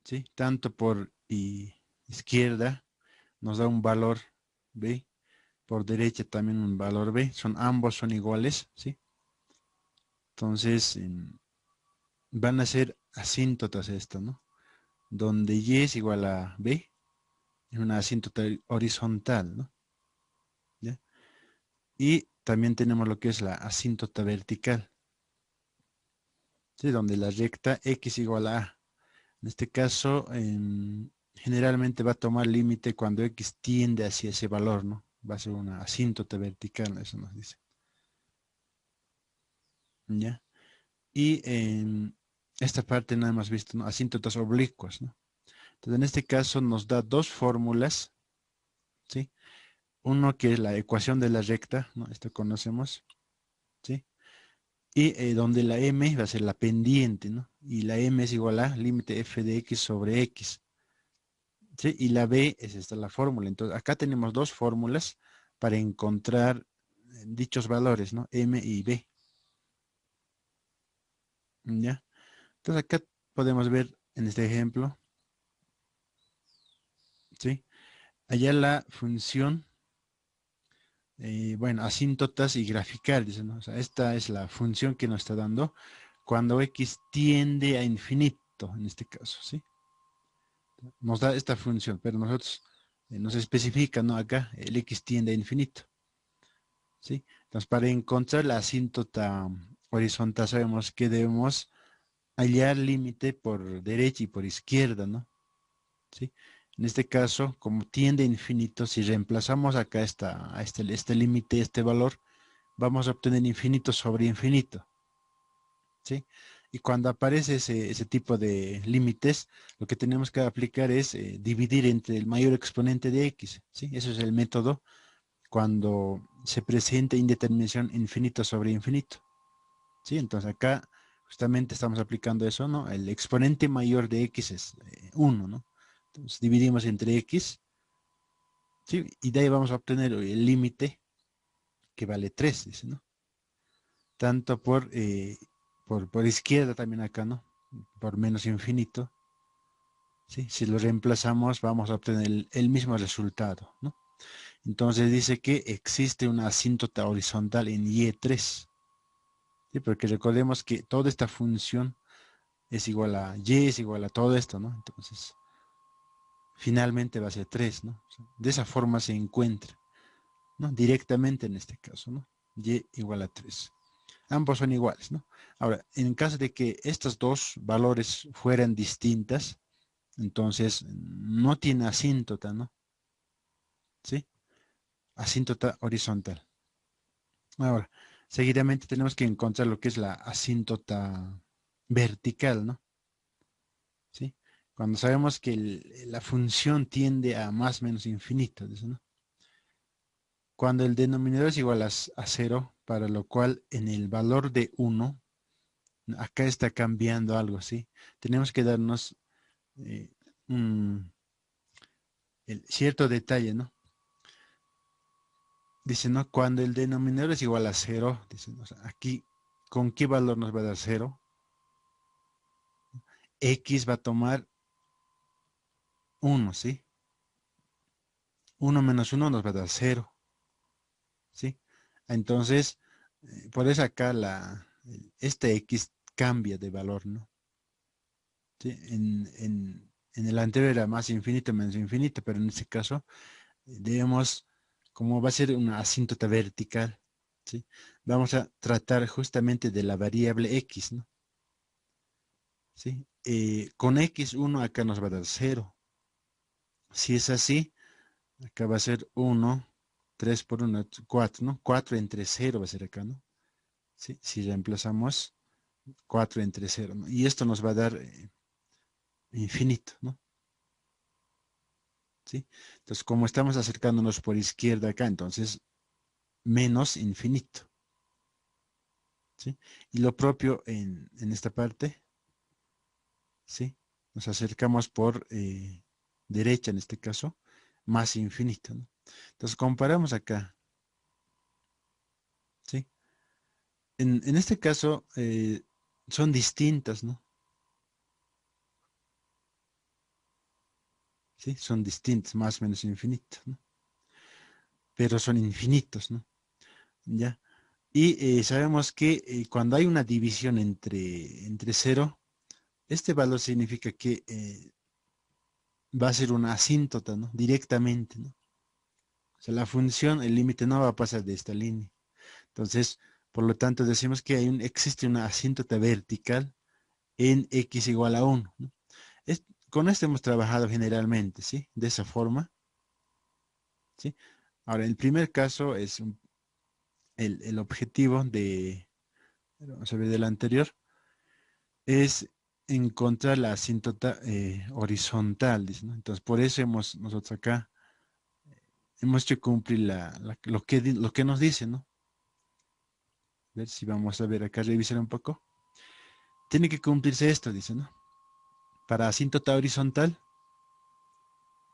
¿sí? Tanto por izquierda nos da un valor B, por derecha también un valor B, ambos son iguales, ¿sí? Entonces van a ser asíntotas esto, ¿no? Donde Y es igual a B, es una asíntota horizontal, ¿no? ¿Ya? Y también tenemos lo que es la asíntota vertical, ¿sí? Donde la recta X igual a A. En este caso, generalmente va a tomar límite cuando X tiende hacia ese valor, ¿no? Va a ser una asíntota vertical, eso nos dice. ¿Ya? Y en esta parte no hemos visto, ¿no? Asíntotas oblicuas, ¿no? Entonces, en este caso nos da dos fórmulas, ¿sí? Uno que es la ecuación de la recta, ¿no? Esto conocemos, ¿sí? Y donde la m va a ser la pendiente, ¿no? Y la m es igual a límite f de x sobre x, ¿sí? Y la b es esta la fórmula. Entonces, acá tenemos dos fórmulas para encontrar dichos valores, ¿no? M y b, ¿ya? Entonces, acá podemos ver en este ejemplo, ¿sí? Allá la función, bueno, asíntotas y graficar, dice, ¿no? O sea, esta es la función que nos está dando cuando x tiende a infinito, en este caso, ¿sí? Nos da esta función, pero nosotros nos especifica, ¿no? Acá el x tiende a infinito, ¿sí? Entonces, para encontrar la asíntota horizontal sabemos que debemos hallar límite por derecha y por izquierda, ¿no? ¿Sí? En este caso, como tiende a infinito, si reemplazamos acá este límite, este valor, vamos a obtener infinito sobre infinito, ¿sí? Y cuando aparece ese tipo de límites, lo que tenemos que aplicar es dividir entre el mayor exponente de x, ¿sí? Eso es el método cuando se presenta indeterminación infinito sobre infinito, ¿sí? Entonces acá justamente estamos aplicando eso, ¿no? El exponente mayor de x es 1, ¿no? Entonces dividimos entre x, ¿sí? Y de ahí vamos a obtener el límite que vale 3, dice, ¿no? Tanto por izquierda también acá, ¿no? Por menos infinito, ¿sí? Si lo reemplazamos vamos a obtener el mismo resultado, ¿no? Entonces dice que existe una asíntota horizontal en Y3, ¿sí? Porque recordemos que toda esta función es igual a Y, es igual a todo esto, ¿no? Entonces, finalmente va a ser 3, ¿no? O sea, de esa forma se encuentra, ¿no? Directamente en este caso, ¿no? Y igual a 3. Ambos son iguales, ¿no? Ahora, en caso de que estos dos valores fueran distintas, entonces no tiene asíntota, ¿no? ¿Sí? Asíntota horizontal. Ahora, seguidamente tenemos que encontrar lo que es la asíntota vertical, ¿no? ¿Sí? Cuando sabemos que la función tiende a más o menos infinito, ¿no? Cuando el denominador es igual a 0, para lo cual en el valor de 1, acá está cambiando algo, ¿sí? Tenemos que darnos eh, un cierto detalle, ¿no? Dice, ¿no? Cuando el denominador es igual a 0, dice, o sea, aquí, ¿con qué valor nos va a dar 0? X va a tomar 1, ¿sí? 1 - 1 nos va a dar 0, ¿sí? Entonces, por eso acá este X cambia de valor, ¿no? ¿Sí? En el anterior era más infinito menos infinito, pero en este caso debemos, como va a ser una asíntota vertical, ¿sí? Vamos a tratar justamente de la variable X, ¿no? ¿Sí? Con X1 acá nos va a dar 0. Si es así, acá va a ser 1, 3 por 1, 4, ¿no? 4 entre 0 va a ser acá, ¿no? ¿Sí? Si reemplazamos 4 entre 0, ¿no? Y esto nos va a dar infinito, ¿no? ¿Sí? Entonces, como estamos acercándonos por izquierda acá, entonces menos infinito, ¿sí? Y lo propio en esta parte, ¿sí? Nos acercamos por derecha en este caso, más infinito, ¿no? Entonces, comparamos acá, ¿sí? En este caso son distintas, ¿no? ¿sí? Son distintos, más o menos infinitos, ¿no? Pero son infinitos, ¿no? ¿Ya? Y sabemos que cuando hay una división entre cero, este valor significa que va a ser una asíntota, ¿no? Directamente, ¿no? O sea, la función, el límite no va a pasar de esta línea. Entonces, por lo tanto, decimos que existe una asíntota vertical en x igual a 1, ¿no? Con esto hemos trabajado generalmente, ¿sí? De esa forma, ¿sí? Ahora, el primer caso es el objetivo vamos a ver, del anterior, es encontrar la asíntota horizontal, dice, ¿no? Entonces, por eso nosotros acá hemos hecho cumplir lo que nos dice, ¿no? A ver si vamos a ver acá, revisar un poco. Tiene que cumplirse esto, dice, ¿no? Para asíntota horizontal,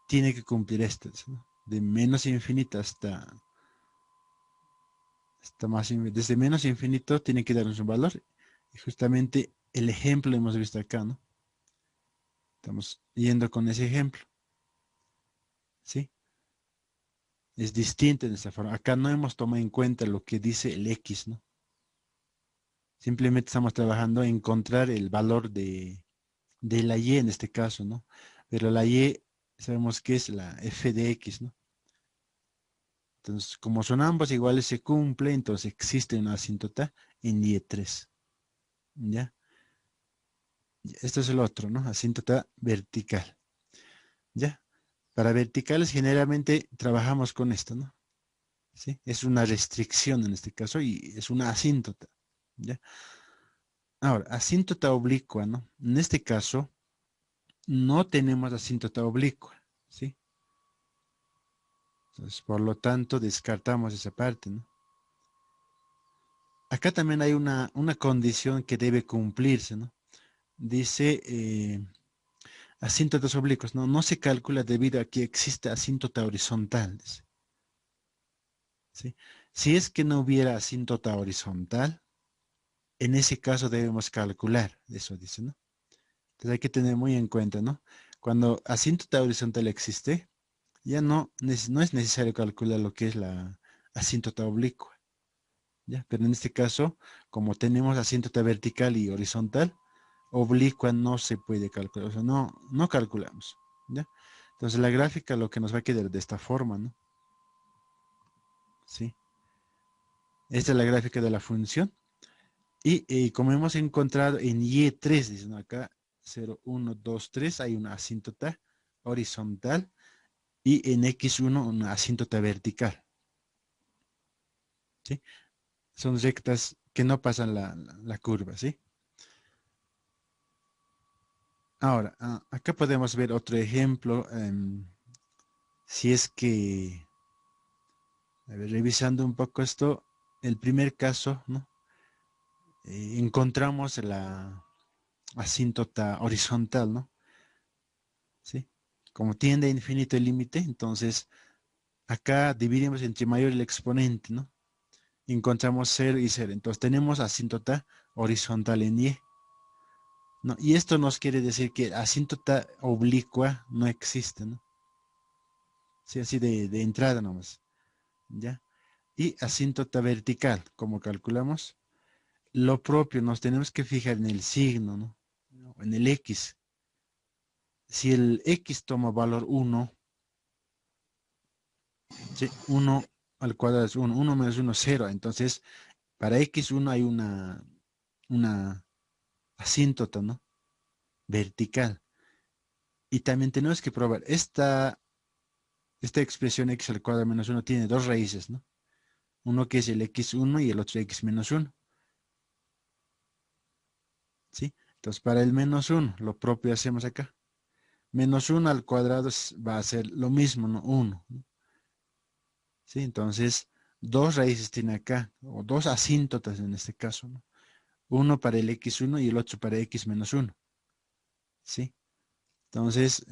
tiene que cumplir esto, dice, ¿no? De menos infinito hasta más, desde menos infinito tiene que darnos un valor. Y justamente el ejemplo lo hemos visto acá, ¿no? Estamos yendo con ese ejemplo, ¿sí? Es distinto en esta forma. Acá no hemos tomado en cuenta lo que dice el X, ¿no? Simplemente estamos trabajando en encontrar el valor de la Y en este caso, ¿no? Pero la Y sabemos que es la f de X, ¿no? Entonces, como son ambos iguales, se cumple, entonces existe una asíntota en Y3, ¿ya? Esto es el otro, ¿no? Asíntota vertical, ¿ya? Para verticales generalmente trabajamos con esto, ¿no? ¿Sí? Es una restricción en este caso y es una asíntota, ¿ya? Ahora, asíntota oblicua, ¿no? En este caso, no tenemos asíntota oblicua, ¿sí? Entonces, por lo tanto, descartamos esa parte, ¿no? Acá también hay una condición que debe cumplirse, ¿no? Dice asíntotas oblicuos, ¿no? No se calcula debido a que existe asíntota horizontal, dice, ¿sí? Si es que no hubiera asíntota horizontal, en ese caso debemos calcular, eso dice, ¿no? Entonces hay que tener muy en cuenta, ¿no? Cuando asíntota horizontal existe, ya no es necesario calcular lo que es la asíntota oblicua, ¿ya? Pero en este caso, como tenemos asíntota vertical y horizontal, oblicua no se puede calcular, o sea, no calculamos, ¿ya? Entonces la gráfica lo que nos va a quedar de esta forma, ¿no? Sí. Esta es la gráfica de la función. Y como hemos encontrado en Y3, dicen acá, 0, 1, 2, 3, hay una asíntota horizontal y en X1 una asíntota vertical, ¿sí? Son rectas que no pasan la curva, ¿sí? Ahora, acá podemos ver otro ejemplo. Si es que, a ver, revisando un poco esto, el primer caso, ¿no? Encontramos la asíntota horizontal, ¿no? ¿Sí? Como tiende a infinito el límite, entonces acá dividimos entre mayor el exponente, ¿no? Encontramos 0 y 0. Entonces tenemos asíntota horizontal en Y, ¿no? Y esto nos quiere decir que asíntota oblicua no existe, ¿no? Sí, así de entrada nomás, ¿ya? Y asíntota vertical, como calculamos, lo propio, nos tenemos que fijar en el signo, ¿no? En el X. Si el X toma valor 1, ¿sí? 1 al cuadrado es 1, 1 menos 1 es 0. Entonces, para X1 hay una asíntota, ¿no? Vertical. Y también tenemos que probar, esta expresión x al cuadrado menos 1 tiene dos raíces, ¿no? Uno que es el x1 y el otro x menos 1, ¿sí? Entonces, para el menos 1, lo propio hacemos acá. Menos 1 al cuadrado va a ser lo mismo, ¿no? 1, ¿no? ¿Sí? Entonces, dos raíces tiene acá, o dos asíntotas en este caso, ¿no? Uno para el x1 y el otro para x menos 1, ¿sí? Entonces,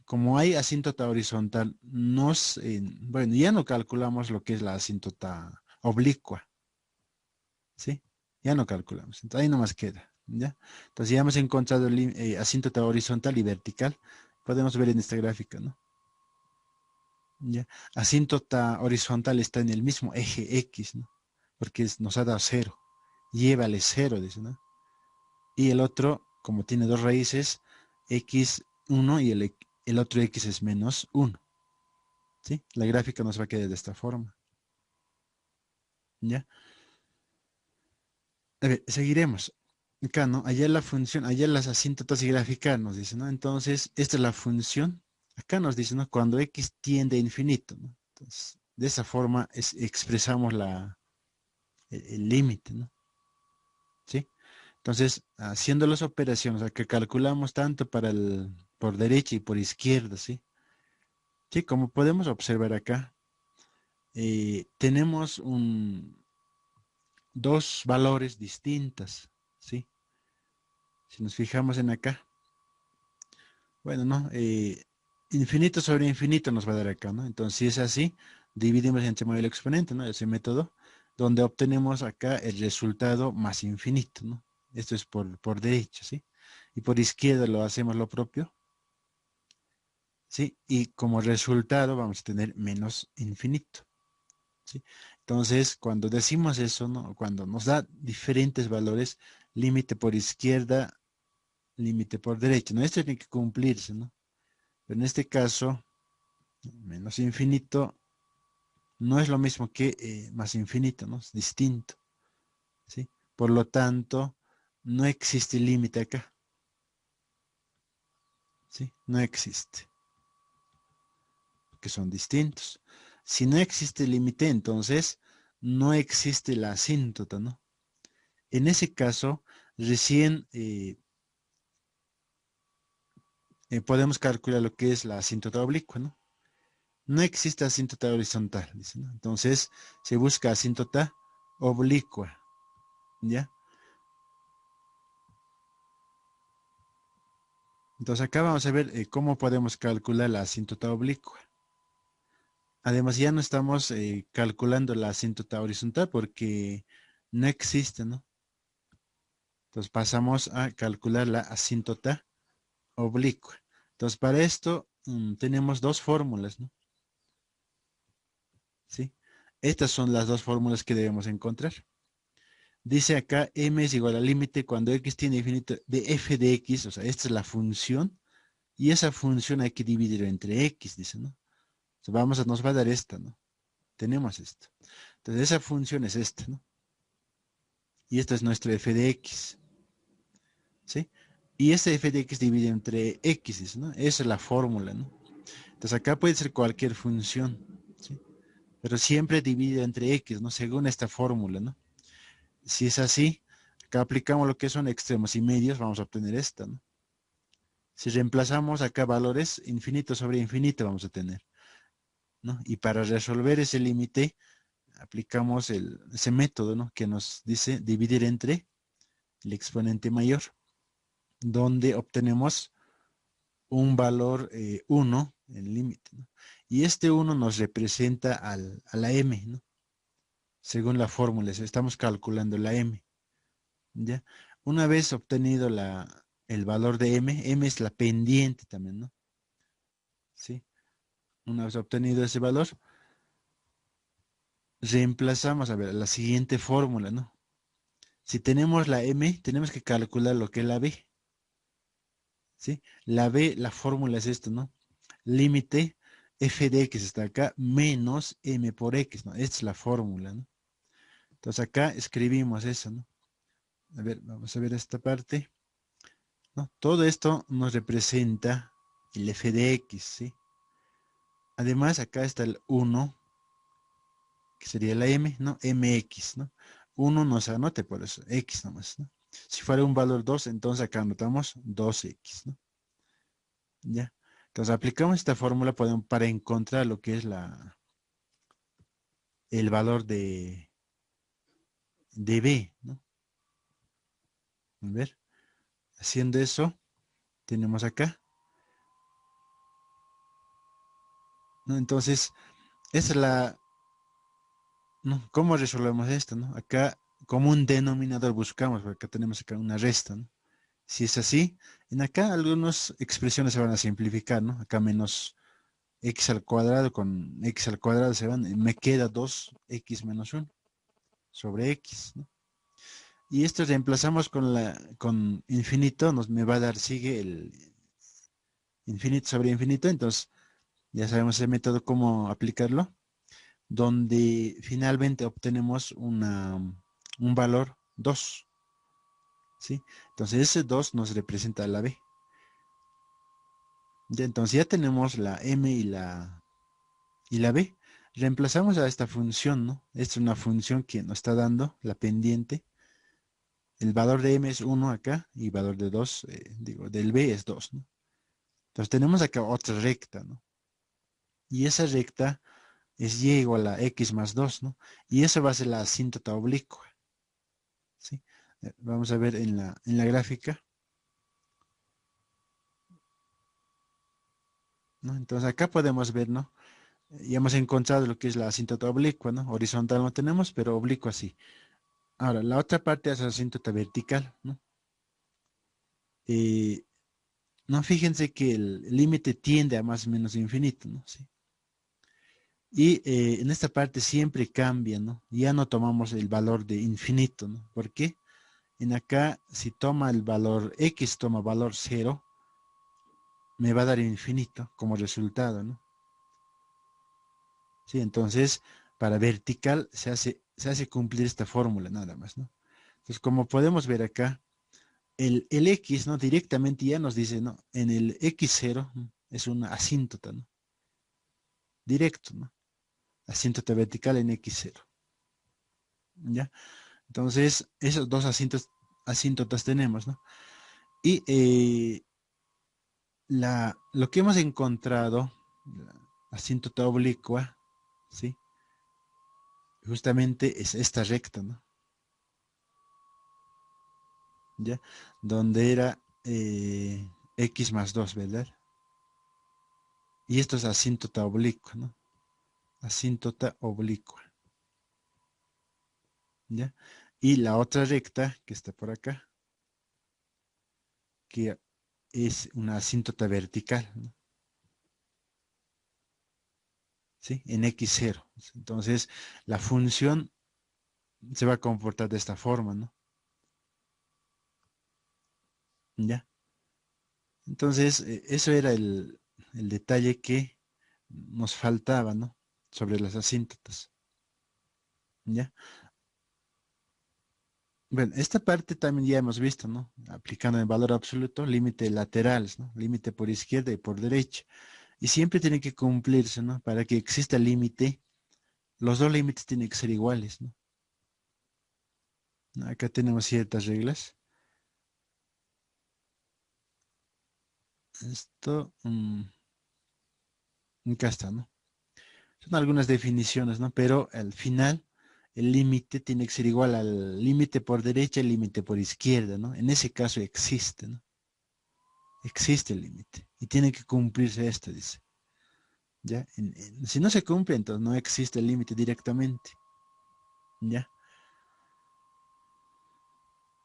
como hay asíntota horizontal, bueno, ya no calculamos lo que es la asíntota oblicua, ¿sí? Ya no calculamos. Entonces, ahí nomás queda, ¿ya? Entonces, ya hemos encontrado asíntota horizontal y vertical. Podemos ver en esta gráfica, ¿no? ¿ya? Asíntota horizontal está en el mismo eje X, ¿no? Porque nos ha dado 0. Llévale 0, dice, ¿no? Y el otro, como tiene dos raíces, x1 y el otro x es menos 1. ¿Sí? La gráfica nos va a quedar de esta forma. ¿Ya? A ver, seguiremos. Acá, ¿no? Allá la función, allá las asíntotas y gráficas nos dice, ¿no? Entonces, esta es la función. Acá nos dice, ¿no? Cuando x tiende a infinito, ¿no? Entonces, de esa forma expresamos el límite, ¿no? ¿Sí? Entonces, haciendo las operaciones, que calculamos tanto por derecha y por izquierda, ¿sí? Sí, como podemos observar acá, tenemos dos valores distintas, ¿sí? Si nos fijamos en acá, bueno, ¿no? Infinito sobre infinito nos va a dar acá, ¿no? Entonces, si es así, dividimos entre módulo exponente, ¿no? Ese método, donde obtenemos acá el resultado más infinito, ¿no? Esto es por derecha, ¿sí? Y por izquierda lo hacemos lo propio, ¿sí? Y como resultado vamos a tener menos infinito, ¿sí? Entonces, cuando decimos eso, ¿no? Cuando nos da diferentes valores, límite por izquierda, límite por derecha, ¿no? Esto tiene que cumplirse, ¿no? Pero en este caso, menos infinito no es lo mismo que más infinito, ¿no? Es distinto, ¿sí? Por lo tanto, no existe límite acá, ¿sí? No existe, porque son distintos. Si no existe límite, entonces no existe la asíntota, ¿no? En ese caso, recién podemos calcular lo que es la asíntota oblicua, ¿no? No existe asíntota horizontal, dice, ¿no? Entonces, se busca asíntota oblicua, ¿ya? Entonces, acá vamos a ver cómo podemos calcular la asíntota oblicua. Además, ya no estamos calculando la asíntota horizontal porque no existe, ¿no? Entonces, pasamos a calcular la asíntota oblicua. Entonces, para esto tenemos dos fórmulas, ¿no? ¿Sí? Estas son las dos fórmulas que debemos encontrar. Dice acá m es igual al límite cuando x tiene infinito de f de x, o sea, esta es la función, y esa función hay que dividir entre x, dice, ¿no? O sea, nos va a dar esta, ¿no? Tenemos esto. Entonces, esa función es esta, ¿no? Y esta es nuestro f de x, ¿sí? Y ese f de x divide entre x, dice, ¿no? Esa es la fórmula, ¿no? Entonces, acá puede ser cualquier función, ¿sí? Pero siempre divide entre x, ¿no? Según esta fórmula, ¿no? Si es así, acá aplicamos lo que son extremos y medios, vamos a obtener esta, ¿no? Si reemplazamos acá valores, infinito sobre infinito vamos a tener, ¿no? Y para resolver ese límite, aplicamos ese método, ¿no? Que nos dice dividir entre el exponente mayor, donde obtenemos un valor 1, el límite, ¿no? Y este 1 nos representa a la m, ¿no? Según la fórmula, estamos calculando la m, ¿ya? Una vez obtenido el valor de m es la pendiente también, ¿no? ¿Sí? Una vez obtenido ese valor, reemplazamos, a ver, la siguiente fórmula, ¿no? Si tenemos la m, tenemos que calcular lo que es la b, ¿sí? La b, la fórmula es esto, ¿no? Límite f de x está acá menos m por x, ¿no? Esta es la fórmula, ¿no? Entonces acá escribimos eso, ¿no? A ver, vamos a ver esta parte, ¿no? Todo esto nos representa el f de x, ¿sí? Además, acá está el 1, que sería la m, ¿no? mx, ¿no? 1 no se anote por eso, x nomás, ¿no? Si fuera un valor 2, entonces acá anotamos 2x, ¿no? ¿Ya? Entonces aplicamos esta fórmula para encontrar lo que es el valor de b, ¿no? A ver, haciendo eso, tenemos acá, ¿no? Entonces, esa es ¿no? ¿Cómo resolvemos esto, no? Acá, como un denominador buscamos, porque acá tenemos acá una resta, ¿no? Si es así, en acá algunas expresiones se van a simplificar, ¿no? Acá menos x al cuadrado con x al cuadrado se van, y me queda 2x menos 1 sobre x, ¿no? Y esto reemplazamos con infinito, me va a dar, sigue el infinito sobre infinito, entonces ya sabemos el método cómo aplicarlo, donde finalmente obtenemos un valor 2, ¿sí? Entonces ese 2 nos representa la b. Ya, entonces ya tenemos la m y la b. Reemplazamos a esta función, ¿no? Esta es una función que nos está dando la pendiente. El valor de m es 1 acá y el valor de 2, digo, del b es 2, ¿no? Entonces tenemos acá otra recta, ¿no? Y esa recta es y igual a x más 2, ¿no? Y esa va a ser la asíntota oblicua, ¿sí? Vamos a ver en la gráfica, ¿no? Entonces acá podemos ver, ¿no? Ya hemos encontrado lo que es la asíntota oblicua, ¿no? Horizontal no tenemos, pero oblicua sí. Ahora, la otra parte es la asíntota vertical, ¿no? Eh, no, fíjense que el límite tiende a más o menos infinito, ¿no? Sí. Y en esta parte siempre cambia, ¿no? Ya no tomamos el valor de infinito, ¿no? ¿Por qué? En acá, si toma el valor x, toma valor 0, me va a dar infinito como resultado, ¿no? Sí, entonces, para vertical se hace cumplir esta fórmula nada más, ¿no? Entonces, como podemos ver acá, el x, ¿no? Directamente ya nos dice, ¿no? En el x0 es una asíntota, ¿no? Directo, ¿no? Asíntota vertical en x0, ¿ya? Entonces, esos dos asíntotas tenemos, ¿no? Y lo que hemos encontrado, la asíntota oblicua, ¿sí? Justamente es esta recta, ¿no? ¿Ya? Donde era x más 2, ¿verdad? Y esto es asíntota oblicua, ¿no? Asíntota oblicua, ¿ya? Y la otra recta que está por acá, que es una asíntota vertical, ¿no? ¿Sí? En x0. Entonces, la función se va a comportar de esta forma, ¿no? ¿Ya? Entonces, eso era el detalle que nos faltaba, ¿no? Sobre las asíntotas, ¿ya? Bueno, esta parte también ya hemos visto, ¿no? Aplicando el valor absoluto, límite laterales, ¿no? Límite por izquierda y por derecha. Y siempre tiene que cumplirse, ¿no? Para que exista límite, los dos límites tienen que ser iguales, ¿no? Acá tenemos ciertas reglas. Esto, acá está, ¿no? Son algunas definiciones, ¿no? Pero al final, el límite tiene que ser igual al límite por derecha y el límite por izquierda, ¿no? En ese caso existe, ¿no? Existe el límite. Y tiene que cumplirse esto, dice. ¿Ya? Si no se cumple, entonces no existe el límite directamente. ¿Ya?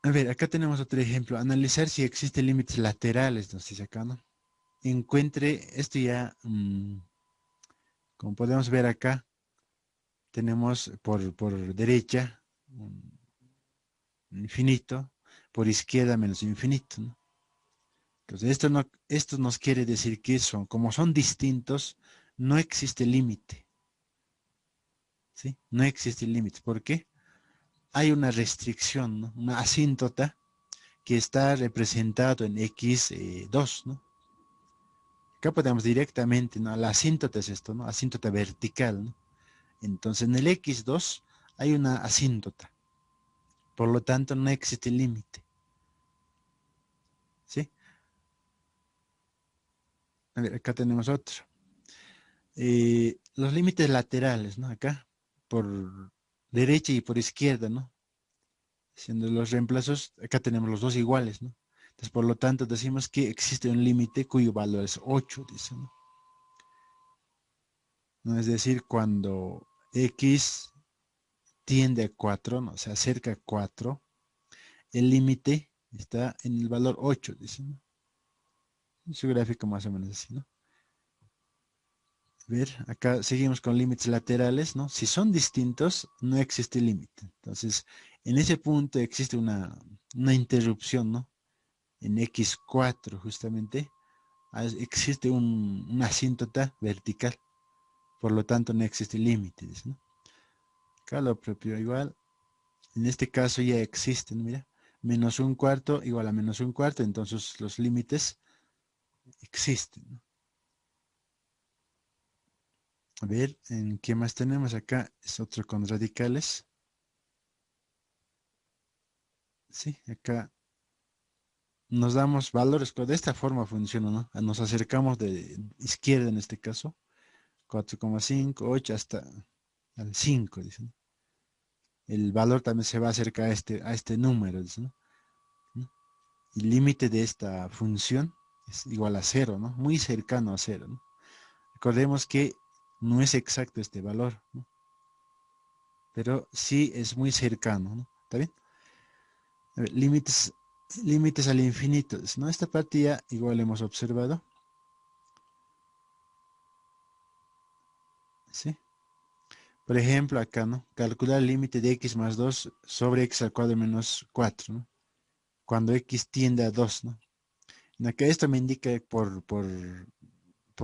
A ver, acá tenemos otro ejemplo. Analizar si existen límites laterales, nos dice acá, ¿no? Encuentre, esto ya, como podemos ver acá, tenemos por derecha un infinito, por izquierda menos infinito, ¿no? Entonces, esto nos quiere decir que como son distintos, no existe límite, ¿sí? No existe límite. ¿Por qué? Hay una restricción, ¿no? Una asíntota que está representado en x2, ¿no? Acá podemos directamente, ¿no? La asíntota es esto, ¿no? Asíntota vertical, ¿no? Entonces, en el x2 hay una asíntota. Por lo tanto, no existe límite, ¿sí? A ver, acá tenemos otro. Los límites laterales, ¿no? Acá, por derecha y por izquierda, ¿no? Siendo los reemplazos, acá tenemos los dos iguales, ¿no? Entonces, por lo tanto, decimos que existe un límite cuyo valor es 8, dice, ¿no? ¿No? Es decir, cuando x tiende a 4, ¿no? Se acerca a 4, el límite está en el valor 8, dice, ¿no? En su gráfico más o menos así, ¿no? ver, acá seguimos con límites laterales, ¿no? Si son distintos, no existe límite. Entonces, en ese punto existe una interrupción, ¿no? En X4 justamente existe una asíntota vertical, por lo tanto no existe límites, ¿no? Acá lo propio igual, en este caso ya existen, mira, menos un cuarto igual a menos un cuarto, entonces los límites existen, ¿no? A ver, ¿en qué más tenemos acá? Es otro con radicales. Sí, acá nos damos valores, pero de esta forma funciona, ¿no? Nos acercamos de izquierda en este caso, 4,5, 8 hasta al 5, dice, ¿no? El valor también se va acerca a este número, dice, ¿no? El límite de esta función es igual a cero, ¿no? Muy cercano a cero, ¿no? Recordemos que no es exacto este valor, ¿no? Pero sí es muy cercano, ¿no? ¿Está bien? A ver, límites al infinito, ¿no? Esta parte ya igual hemos observado, ¿sí? Por ejemplo, acá, ¿no? Calcular el límite de x más 2 sobre x al cuadrado menos 4, ¿no? Cuando x tiende a 2, ¿no? En acá esto me indica por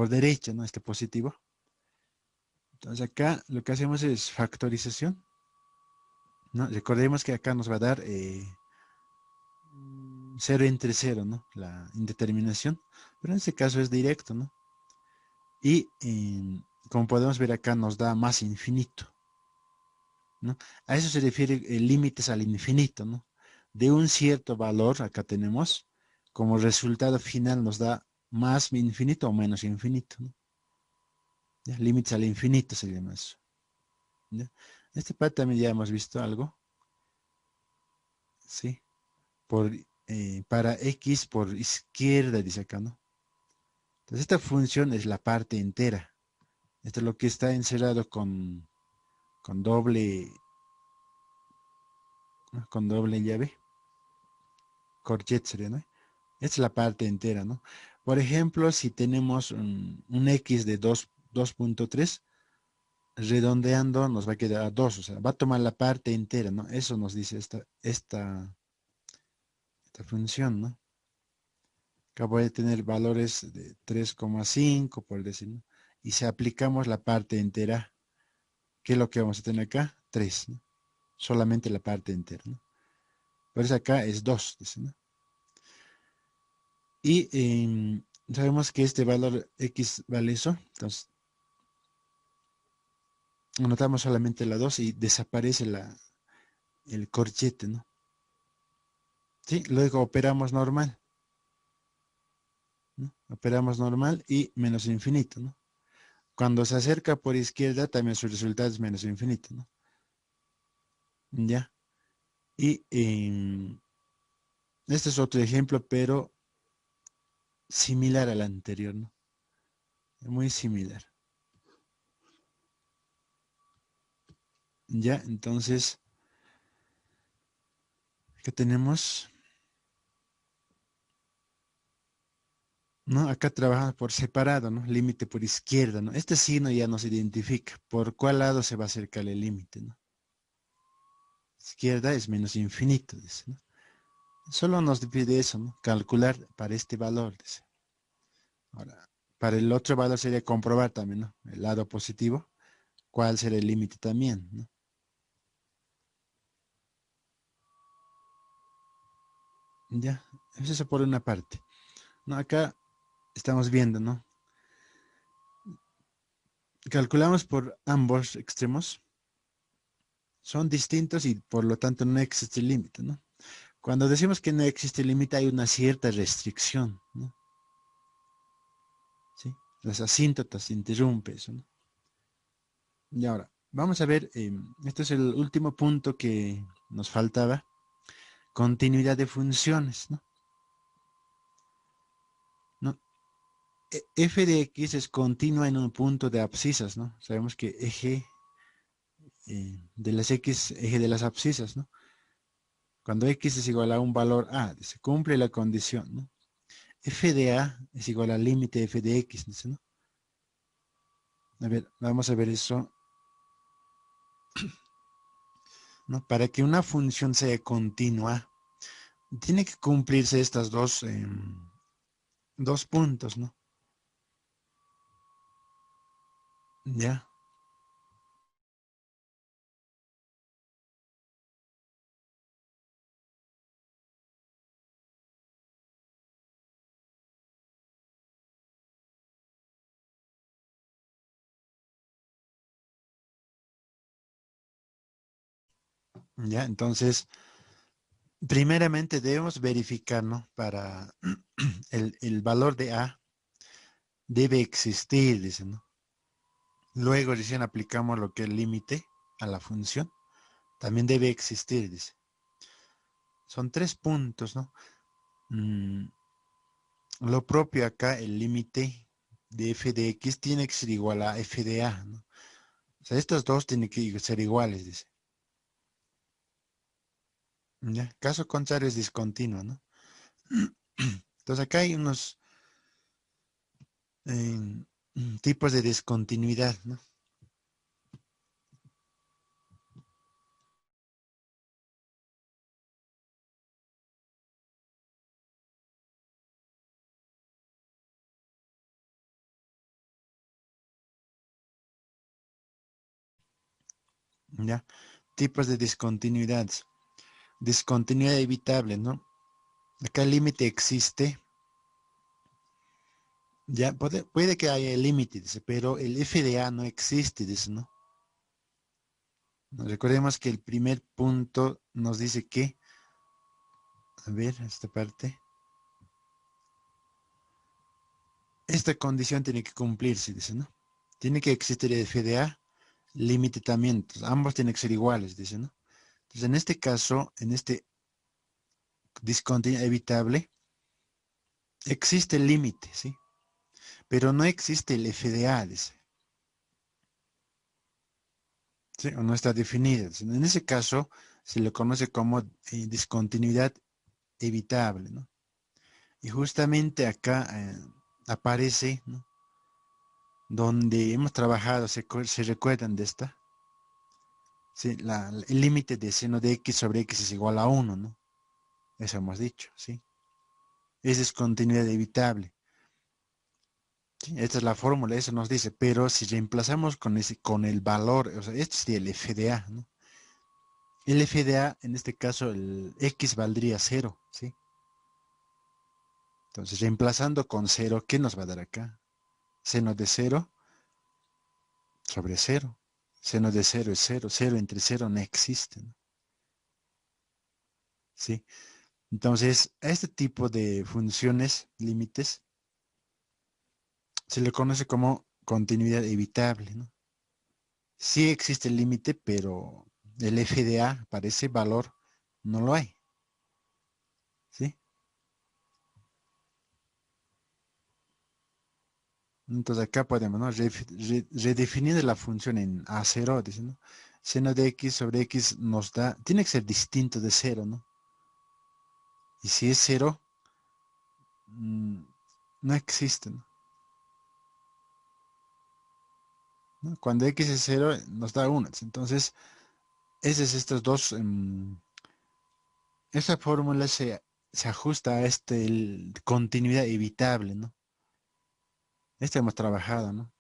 derecha, ¿no? Este positivo. Entonces acá lo que hacemos es factorización, ¿no? Recordemos que acá nos va a dar 0 entre 0, ¿no? La indeterminación. Pero en este caso es directo, ¿no? Y como podemos ver acá nos da más infinito, ¿no? A eso se refiere límites al infinito, ¿no? De un cierto valor, acá tenemos, como resultado final nos da más infinito o menos infinito, ¿no? ¿Ya? Límites al infinito se llama eso. ¿Ya? Este parte también ya hemos visto algo, ¿sí? Para x por izquierda, dice acá, ¿no? Entonces esta función es la parte entera. Esto es lo que está encerrado con doble, ¿no? Con doble llave. Corchet sería, ¿no? Esta es la parte entera, ¿no? Por ejemplo, si tenemos un x de 2.3, redondeando nos va a quedar a 2, o sea, va a tomar la parte entera, ¿no? Eso nos dice esta función, ¿no? Acá voy a tener valores de 3,5, por decir, ¿no? Y si aplicamos la parte entera, ¿qué es lo que vamos a tener acá? 3, ¿no? Solamente la parte entera, ¿no? Por eso acá es 2, dice, ¿no? Y sabemos que este valor x vale eso, entonces anotamos solamente la 2 y desaparece el corchete, ¿no? ¿Sí? Luego operamos normal, ¿no? Operamos normal y menos infinito, ¿no? Cuando se acerca por izquierda, también su resultado es menos infinito, ¿no? ¿Ya? Y este es otro ejemplo, pero similar al anterior, ¿no? Muy similar. ¿Ya? Entonces, ¿qué tenemos? ¿No? Acá trabajamos por separado, ¿no? Límite por izquierda, ¿no? Este signo ya nos identifica por cuál lado se va a acercar el límite, ¿no? Izquierda es menos infinito, dice, ¿no? Solo nos pide eso, ¿no? Calcular para este valor, dice. Ahora, para el otro valor sería comprobar también, ¿no? El lado positivo, cuál será el límite también, ¿no? Ya, es eso por una parte. ¿No? Acá estamos viendo, ¿no? Calculamos por ambos extremos, son distintos y por lo tanto no existe límite, ¿no? Cuando decimos que no existe límite hay una cierta restricción, ¿no? ¿Sí? Las asíntotas interrumpe eso, ¿no? Y ahora, vamos a ver, este es el último punto que nos faltaba, continuidad de funciones, ¿no? ¿No? F de X es continua en un punto de abscisas, ¿no? Sabemos que eje de las X, eje de las abscisas, ¿no? Cuando X es igual a un valor A, se cumple la condición, ¿no? F de A es igual al límite F de X, dice, ¿no? A ver, vamos a ver eso, ¿no? Para que una función sea continua, tiene que cumplirse estas dos puntos, ¿no? Ya, ya. Entonces, primeramente debemos verificar, ¿no? Para el valor de A debe existir, dice, ¿no? Luego recién aplicamos lo que es el límite a la función. También debe existir, dice. Son tres puntos, ¿no? Mm, lo propio acá, el límite de f de x tiene que ser igual a f de a, ¿no? O sea, estos dos tienen que ser iguales, dice. ¿Ya? Caso contrario es discontinuo, ¿no? Entonces acá hay unos tipos de discontinuidad, ¿no? ¿Ya? Tipos de discontinuidad. Discontinuidad evitable, ¿no? Acá el límite existe. Ya, puede que haya el límite, dice, pero el f de a no existe, dice, ¿no? Recordemos que el primer punto nos dice que, a ver, esta parte, esta condición tiene que cumplirse, dice, ¿no? Tiene que existir el f de a, límite también, entonces, ambos tienen que ser iguales, dice, ¿no? Entonces, en este caso, en este discontinuidad evitable, existe el límite, ¿sí? Pero no existe el f de a, dice, ¿sí? O no está definido. En ese caso, se le conoce como discontinuidad evitable, ¿no? Y justamente acá aparece, ¿no? Donde hemos trabajado, se recuerdan de esta, ¿sí? El límite de seno de x sobre x es igual a uno, ¿no? Eso hemos dicho, ¿sí? Es discontinuidad evitable. ¿Sí? Esta es la fórmula, eso nos dice, pero si reemplazamos con el valor, o sea, este sería el f de a, ¿no? El f de a, en este caso, el x valdría cero, ¿sí? Entonces, reemplazando con cero, ¿qué nos va a dar acá? Seno de cero sobre cero. Seno de cero es cero. Cero entre cero no existe, ¿no? ¿Sí? Entonces, a este tipo de funciones, límites, se le conoce como continuidad evitable, ¿no? Sí existe el límite, pero el f de a para ese valor no lo hay, ¿sí? Entonces acá podemos, ¿no? Redefinir la función en a0, dice, ¿no? Seno de x sobre x nos da, tiene que ser distinto de cero, ¿no? Y si es cero, mm, no existe, ¿no? ¿No? Cuando x es cero, nos da 1. Entonces, esos estos dos, esa fórmula se ajusta a continuidad evitable, ¿no? Esto hemos trabajado, ¿no?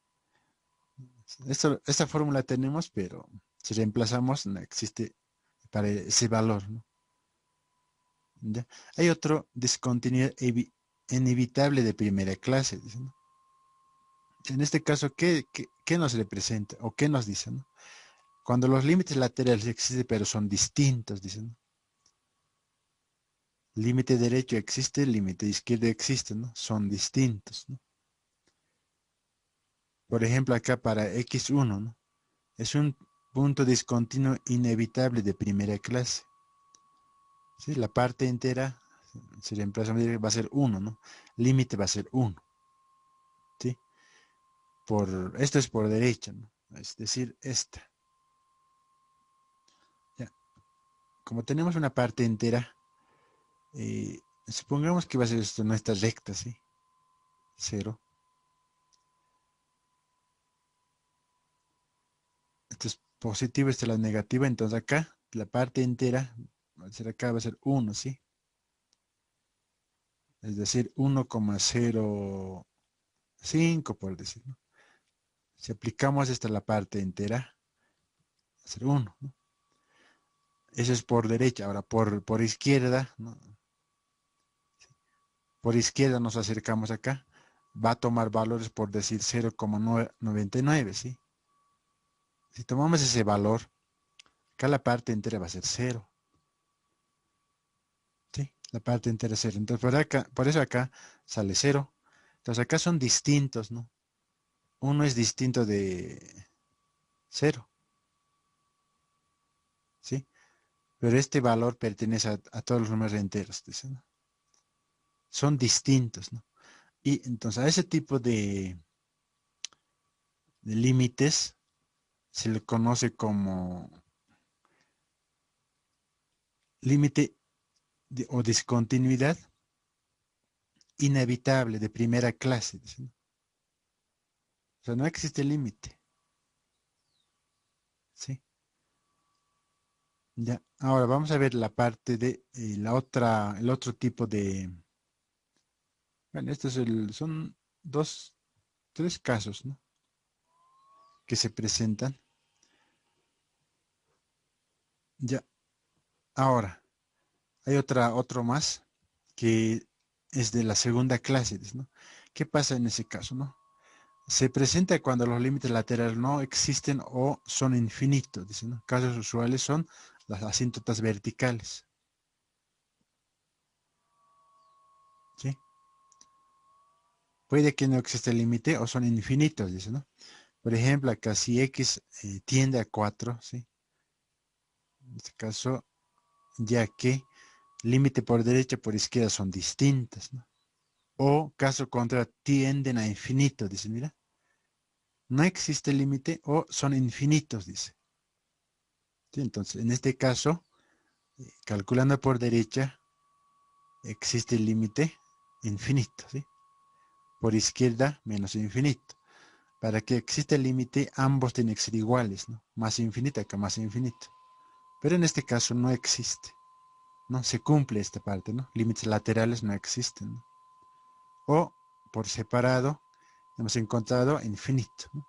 Esta fórmula tenemos, pero si reemplazamos, no existe para ese valor, ¿no? ¿Ya? Hay otro discontinuidad inevitable de primera clase, dice, ¿no? En este caso, ¿qué nos representa o qué nos dice, ¿no? Cuando los límites laterales existen, pero son distintos, dice, ¿no? Límite derecho existe, límite izquierdo existe, ¿no? Son distintos, ¿no? Por ejemplo, acá para x1, ¿no? Es un punto discontinuo inevitable de primera clase, ¿sí? La parte entera, si reemplazamos, va a ser 1, ¿no? Límite va a ser 1, ¿sí? Esto es por derecha, ¿no? Es decir, esta. Ya. Como tenemos una parte entera, supongamos que va a ser esto nuestra recta, ¿sí? Cero. positiva, esta es la negativa, entonces acá la parte entera, va a ser acá, va a ser 1, ¿sí? Es decir, 1,05 por decir, ¿no? Si aplicamos esta la parte entera, va a ser 1, ¿no? Eso es por derecha. Ahora por izquierda, ¿no? Por izquierda nos acercamos acá. Va a tomar valores por decir 0,99, ¿sí? Si tomamos ese valor, acá la parte entera va a ser 0. ¿Sí? La parte entera es 0. Entonces por eso acá sale 0. Entonces acá son distintos, ¿no? Uno es distinto de 0, ¿sí? Pero este valor pertenece a todos los números enteros, dice, ¿no? Son distintos, ¿no? Y entonces a ese tipo de límites se le conoce como límite o discontinuidad inevitable de primera clase, dice, ¿no? O sea, no existe límite, ¿sí? Ya, ahora vamos a ver la parte de el otro tipo de, bueno, son tres casos, ¿no? Que se presentan. Ya, ahora, hay otro más que es de la segunda clase, dice, ¿no? ¿Qué pasa en ese caso, no? Se presenta cuando los límites laterales no existen o son infinitos, dice, ¿no? Casos usuales son las asíntotas verticales, ¿sí? Puede que no exista límite o son infinitos, dice, ¿no? Por ejemplo, acá si x tiende a 4, ¿sí? En este caso, ya que límite por derecha por izquierda son distintas, ¿no? O caso contrario, tienden a infinito, dice, mira. No existe límite o son infinitos, dice. ¿Sí? Entonces, en este caso, calculando por derecha, existe el límite infinito, ¿sí? Por izquierda, menos infinito. Para que exista el límite, ambos tienen que ser iguales, ¿no? Más infinita que más infinito. Pero en este caso no existe, ¿no? Se cumple esta parte, ¿no? Límites laterales no existen, ¿no? O por separado, hemos encontrado infinito, ¿no?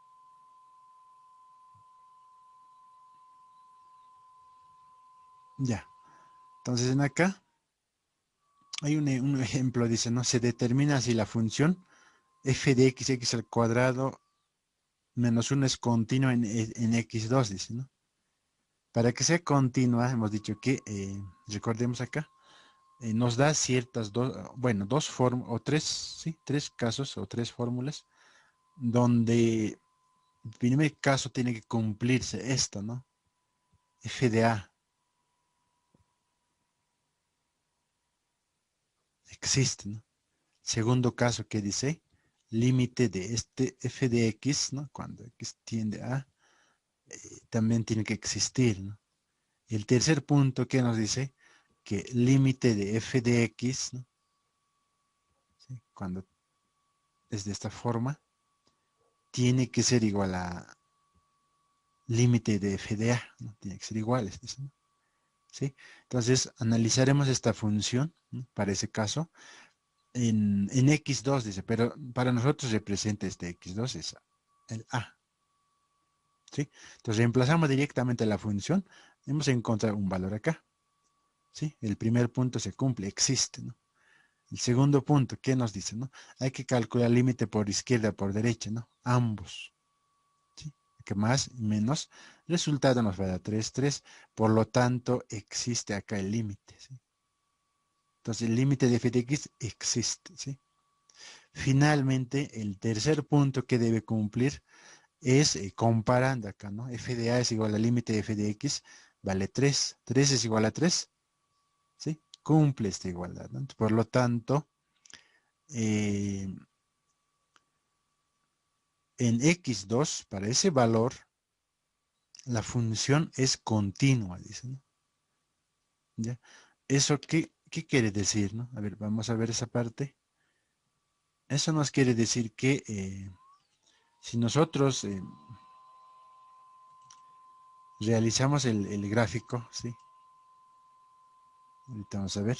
Ya. Entonces en acá hay un ejemplo, dice, ¿no? Se determina si la función f de x al cuadrado menos 1 es continua en x2, dice, ¿no? Para que sea continua, hemos dicho que, recordemos acá, nos da ciertas bueno, dos fórmulas, o tres, sí, tres casos o tres fórmulas, donde el primer caso tiene que cumplirse esto, ¿no? F de A existe, ¿no? Segundo caso que dice, límite de este f de x, ¿no? Cuando x tiende a, también tiene que existir, ¿no? Y el tercer punto que nos dice que límite de f de x, ¿no? ¿Sí? Cuando es de esta forma, tiene que ser igual a límite de f de a, ¿no? Tiene que ser iguales, dice, ¿no? ¿Sí? Entonces, analizaremos esta función, ¿no? Para ese caso, en x2, dice, pero para nosotros representa este x2, es el a, ¿sí? Entonces, reemplazamos directamente la función, hemos encontrado un valor acá, ¿sí? El primer punto se cumple, existe, ¿no? El segundo punto, ¿qué nos dice, no? Hay que calcular el límite por izquierda, por derecha, ¿no? Ambos, ¿sí? Que más y menos, resultado nos va a dar 3, 3, por lo tanto, existe acá el límite, ¿sí? Entonces, el límite de f de x existe, ¿sí? Finalmente, el tercer punto que debe cumplir es comparando acá, ¿no? F de a es igual al límite de f de x, vale 3. 3 es igual a 3, ¿sí? Cumple esta igualdad, ¿no? Por lo tanto, eh, en x2, para ese valor, la función es continua, dice, ¿no? ¿Ya? ¿Eso qué quiere decir, no? A ver, vamos a ver esa parte. Eso nos quiere decir que, si nosotros, realizamos el gráfico, ¿sí? Ahorita vamos a ver.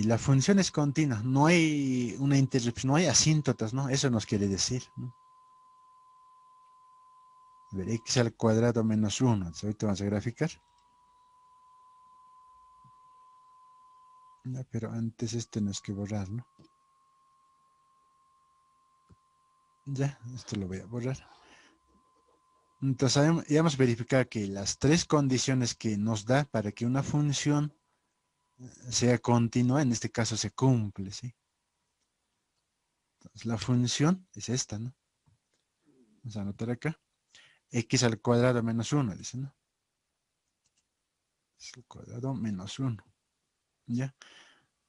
La función es continua, no hay una interrupción, no hay asíntotas, ¿no? Eso nos quiere decir, ¿no? A ver, x al cuadrado menos 1. Entonces, ahorita vamos a graficar. No, pero antes esto tenemos que borrar, ¿no? Ya, esto lo voy a borrar. Entonces ya hemos verificado que las tres condiciones que nos da para que una función sea continua, en este caso se cumple, ¿sí? Entonces la función es esta, ¿no? Vamos a anotar acá. X al cuadrado menos 1, dice, ¿no? X al cuadrado menos 1. ¿Ya?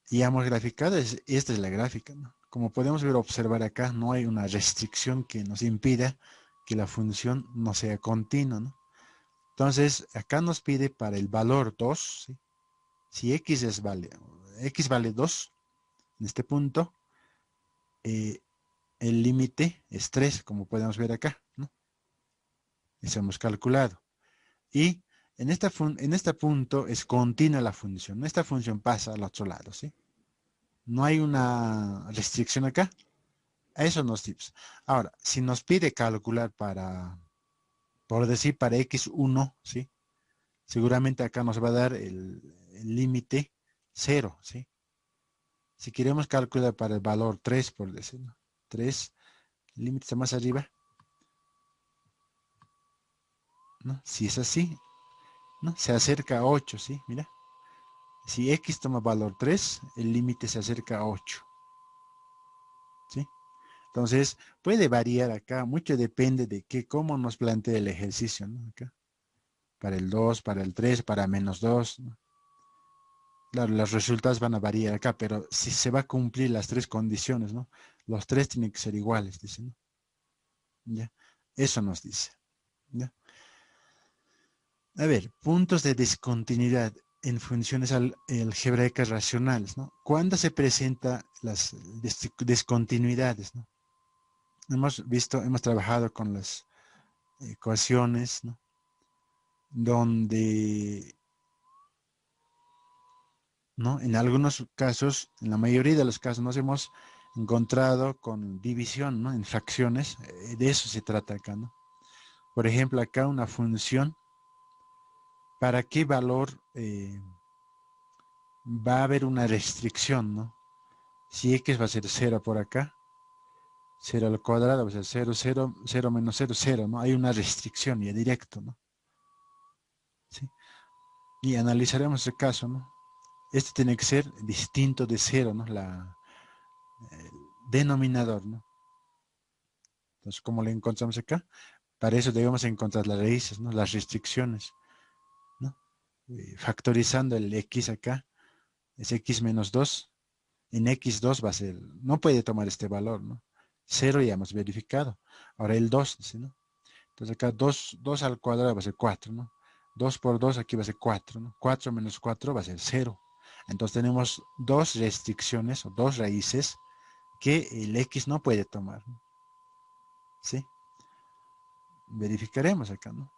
Y hemos graficado, esta es la gráfica, ¿no? Como podemos ver, observar acá, no hay una restricción que nos impida que la función no sea continua, ¿no? Entonces, acá nos pide para el valor 2, ¿sí? Si x vale 2, en este punto, eh, el límite es 3, como podemos ver acá, ¿no? Eso hemos calculado. Y en este punto es continua la función. Esta función pasa al otro lado, ¿sí? No hay una restricción acá. A eso nos tips. Ahora, si nos pide calcular por decir, para x1, ¿sí? Seguramente acá nos va a dar el límite 0, ¿sí? Si queremos calcular para el valor 3, por decirlo, 3, el límite está más arriba, ¿no? Si es así, ¿no? Se acerca a 8, ¿sí? Mira. Si x toma valor 3, el límite se acerca a 8, ¿sí? Entonces, puede variar acá, mucho depende de cómo nos plantea el ejercicio, ¿no? Acá. Para el 2, para el 3, para menos 2, ¿no? Claro, los resultados van a variar acá, pero si se va a cumplir las tres condiciones, ¿no? Los tres tienen que ser iguales, dice, ¿no? ¿Ya? Eso nos dice, ¿ya? A ver, puntos de discontinuidad en funciones algebraicas racionales, ¿no? ¿Cuándo se presentan las discontinuidades, ¿no? Hemos trabajado con las ecuaciones, ¿no? Donde, ¿no? En algunos casos, en la mayoría de los casos, nos hemos encontrado con división, ¿no? En fracciones, de eso se trata acá, ¿no? Por ejemplo, acá una función, ¿para qué valor va a haber una restricción, ¿no? Si x va a ser 0 por acá, 0 al cuadrado va a ser 0, 0, 0 menos 0, 0, ¿no? Hay una restricción ya directo, ¿no? ¿Sí? Y analizaremos el caso, ¿no? Este tiene que ser distinto de 0, ¿no? El denominador, ¿no? Entonces, ¿cómo lo encontramos acá? Para eso debemos encontrar las raíces, ¿no? Las restricciones, ¿no? Factorizando el x acá, es x menos 2. En x2 va a ser, no puede tomar este valor, ¿no? 0 ya hemos verificado. Ahora el 2, dice, ¿no? Entonces acá 2 al cuadrado va a ser 4, ¿no? 2 por 2 aquí va a ser 4, ¿no? 4 menos 4 va a ser 0. Entonces tenemos dos restricciones o dos raíces que el x no puede tomar, ¿no? ¿Sí? Verificaremos acá, ¿no?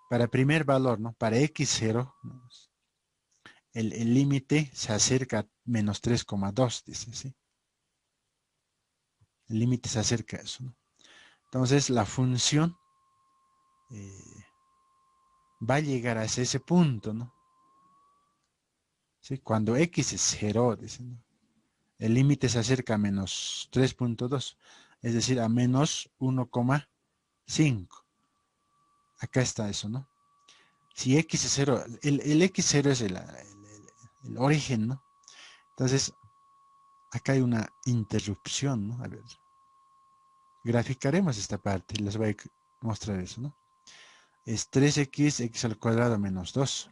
Para primer valor, ¿no? Para x0, ¿no? El límite se acerca a menos 3,2, dice, ¿sí? El límite se acerca a eso, ¿no? Entonces la función eh, va a llegar a ese punto, ¿no? ¿Sí? Cuando x es 0, dice, ¿no? El límite se acerca a menos 3,2, es decir, a menos 1,5. Acá está eso, ¿no? Si x es 0, el x0 es el origen, ¿no? Entonces, acá hay una interrupción, ¿no? A ver, graficaremos esta parte, les voy a mostrar eso, ¿no? Es 3x, x al cuadrado menos 2.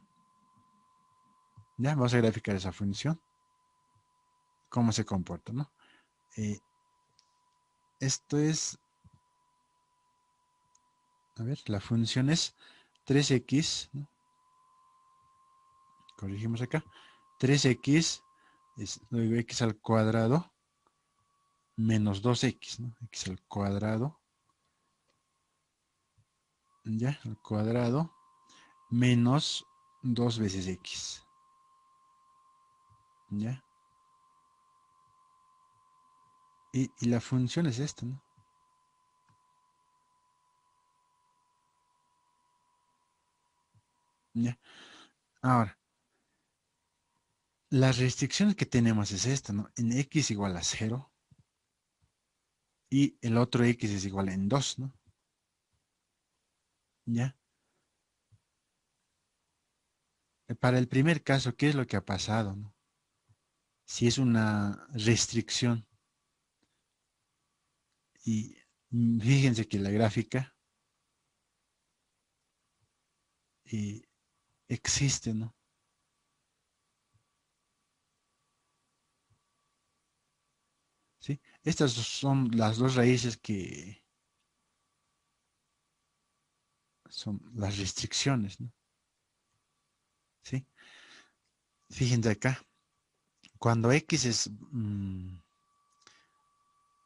Ya, vamos a graficar esa función. Cómo se comporta, ¿no? Eh, esto es, a ver, la función es 3x, ¿no? Corregimos acá. 3x es luego x al cuadrado menos 2x, ¿no? X al cuadrado ya, al cuadrado, menos 2 veces x, ya. Y la función es esta, ¿no? Ya. Ahora, las restricciones que tenemos es esta, ¿no? En x igual a 0 y el otro x es igual en 2, ¿no? Ya. Para el primer caso, ¿qué es lo que ha pasado, no? Si es una restricción y fíjense que la gráfica eh, existe, ¿no? ¿Sí? Estas son las dos raíces que son las restricciones, ¿no? ¿Sí? Fíjense acá, cuando x es,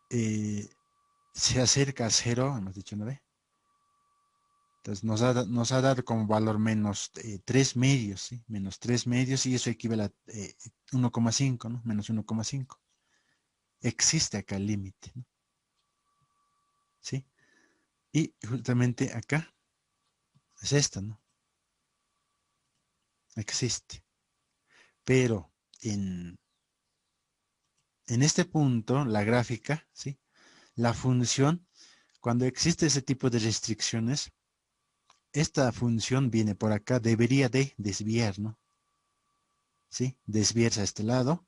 eh, se acerca a 0, hemos dicho, ¿no ve? Entonces nos ha dado como valor menos 3 medios, ¿sí? Menos 3 medios y eso equivale a 1,5, ¿no? Menos 1,5. Existe acá el límite, ¿no? ¿Sí? Y justamente acá es esto, ¿no? Existe. Pero en, en este punto, la gráfica, ¿sí? La función, cuando existe ese tipo de restricciones, esta función viene por acá, debería de desviar, ¿no? ¿Sí? Desviarse a este lado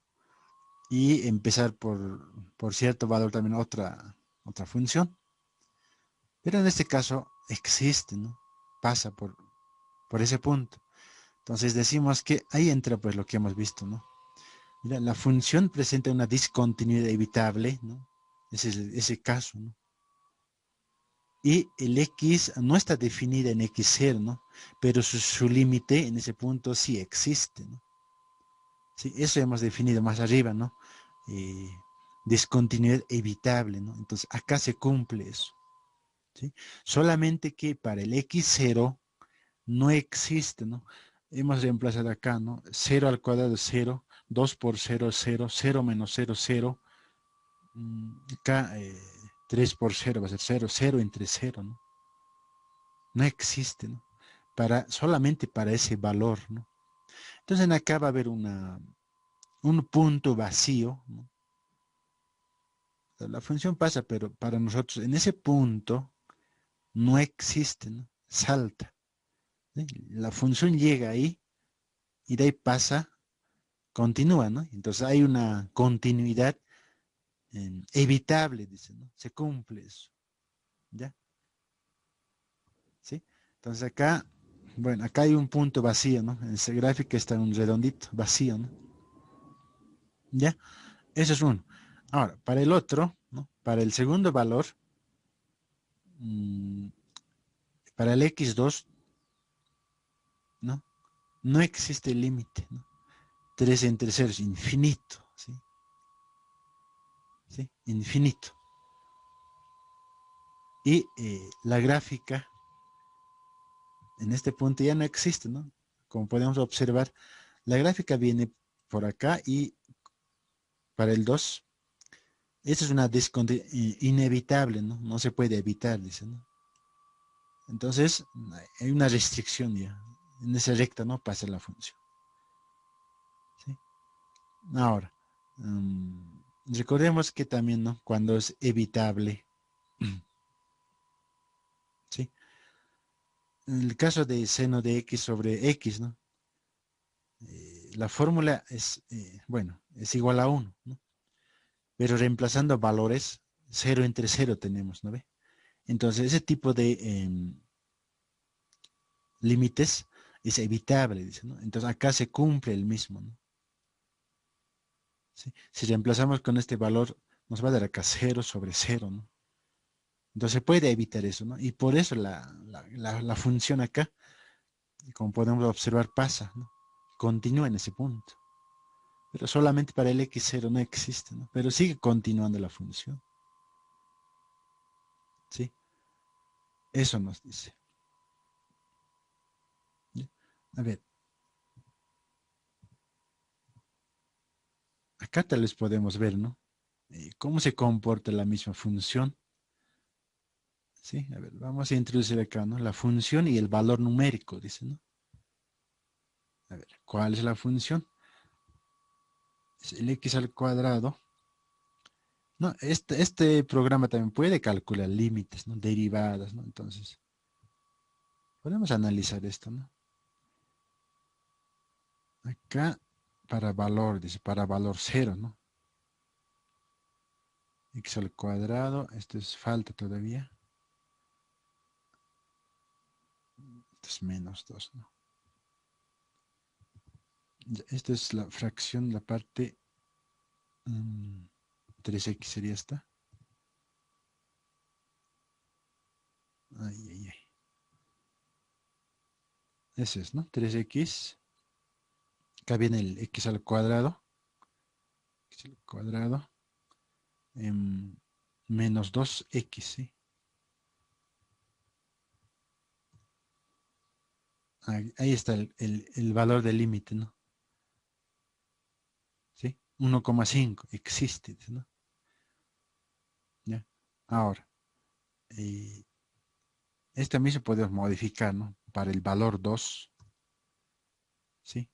y empezar por cierto valor también otra función. Pero en este caso existe, ¿no? Pasa por ese punto. Entonces decimos que ahí entra pues lo que hemos visto, ¿no? Mira, la función presenta una discontinuidad evitable, ¿no? Ese caso, ¿no? Y el x no está definida en x0, ¿no? Pero su límite en ese punto sí existe, ¿no? Sí, eso hemos definido más arriba, ¿no? Eh, Discontinuidad evitable, ¿no? Entonces acá se cumple eso, ¿sí? Solamente que para el x0 no existe, ¿no? Hemos reemplazado acá, ¿no? 0 al cuadrado es 0, 2 por 0 es 0, 0 menos 0, 0. Acá 3 por 0 va a ser 0, 0 entre 0, ¿no? No existe, ¿no? Solamente para ese valor, ¿no? Entonces acá va a haber un punto vacío, ¿no? La función pasa, pero para nosotros en ese punto no existe, ¿no? Salta, ¿sí? La función llega ahí y de ahí pasa, continúa, ¿no? Entonces hay una continuidad evitable, dice, ¿no? Se cumple eso, ¿ya? ¿Sí? Entonces acá, bueno, acá hay un punto vacío, ¿no? En ese gráfico está un redondito, vacío, ¿no? ¿Ya? Eso es uno. Ahora, para el otro, ¿no? Para el segundo valor, mmm, para el x2, ¿no? No existe límite, ¿no? 3 entre 0 es infinito, ¿sí? ¿Sí? Infinito. Y la gráfica en este punto ya no existe, ¿no? Como podemos observar, la gráfica viene por acá y para el 2, eso es una inevitable, ¿no? No se puede evitar, dice, ¿no? Entonces, hay una restricción ya. En esa recta no pasa la función, ¿sí? Ahora, recordemos que también, ¿no? Cuando es evitable, ¿sí? En el caso de seno de x sobre x, ¿no? La fórmula es, bueno, es igual a 1, ¿no? Pero reemplazando valores, 0 entre 0 tenemos, ¿no ve? Entonces, ese tipo de límites es evitable, dice, ¿no? Entonces, acá se cumple el mismo, ¿no? ¿Sí? Si reemplazamos con este valor, nos va a dar acá 0 sobre 0, ¿no? Entonces, se puede evitar eso, ¿no? Y por eso la función acá, como podemos observar, pasa, ¿no? Continúa en ese punto. Pero solamente para el x0 no existe, ¿no? Pero sigue continuando la función, ¿sí? Eso nos dice. A ver, acá tal vez podemos ver, ¿no? ¿Cómo se comporta la misma función? Sí, a ver, vamos a introducir acá, ¿no? La función y el valor numérico, dice, ¿no? A ver, ¿cuál es la función? Es el x al cuadrado. No, este programa también puede calcular límites, ¿no? Derivadas, ¿no? Entonces, podemos analizar esto, ¿no? Acá, para valor, dice, para valor cero, ¿no? X al cuadrado, esto es falta todavía. Esto es menos 2, ¿no? Esta es la fracción, la parte 3x sería esta. Ay, ay, ay. Ese es, ¿no? 3x. Acá viene el x al cuadrado. X al cuadrado. Menos 2x, ¿sí? Ahí está el valor del límite, ¿no? ¿Sí? 1,5 existe, ¿no? ¿Ya? Ahora, eh, este mismo podemos modificar, ¿no? Para el valor 2, ¿sí?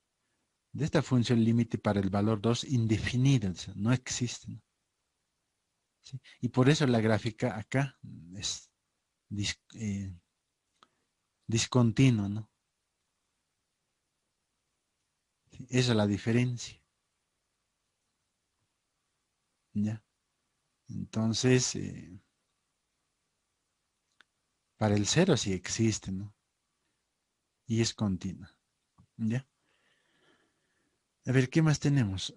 De esta función límite para el valor 2 indefinida, o sea, no existe, ¿no? ¿Sí? Y por eso la gráfica acá es discontinua, ¿no? ¿Sí? Esa es la diferencia, ¿ya? Entonces, para el cero sí existe, ¿no? Y es continua, ¿ya? A ver, ¿qué más tenemos?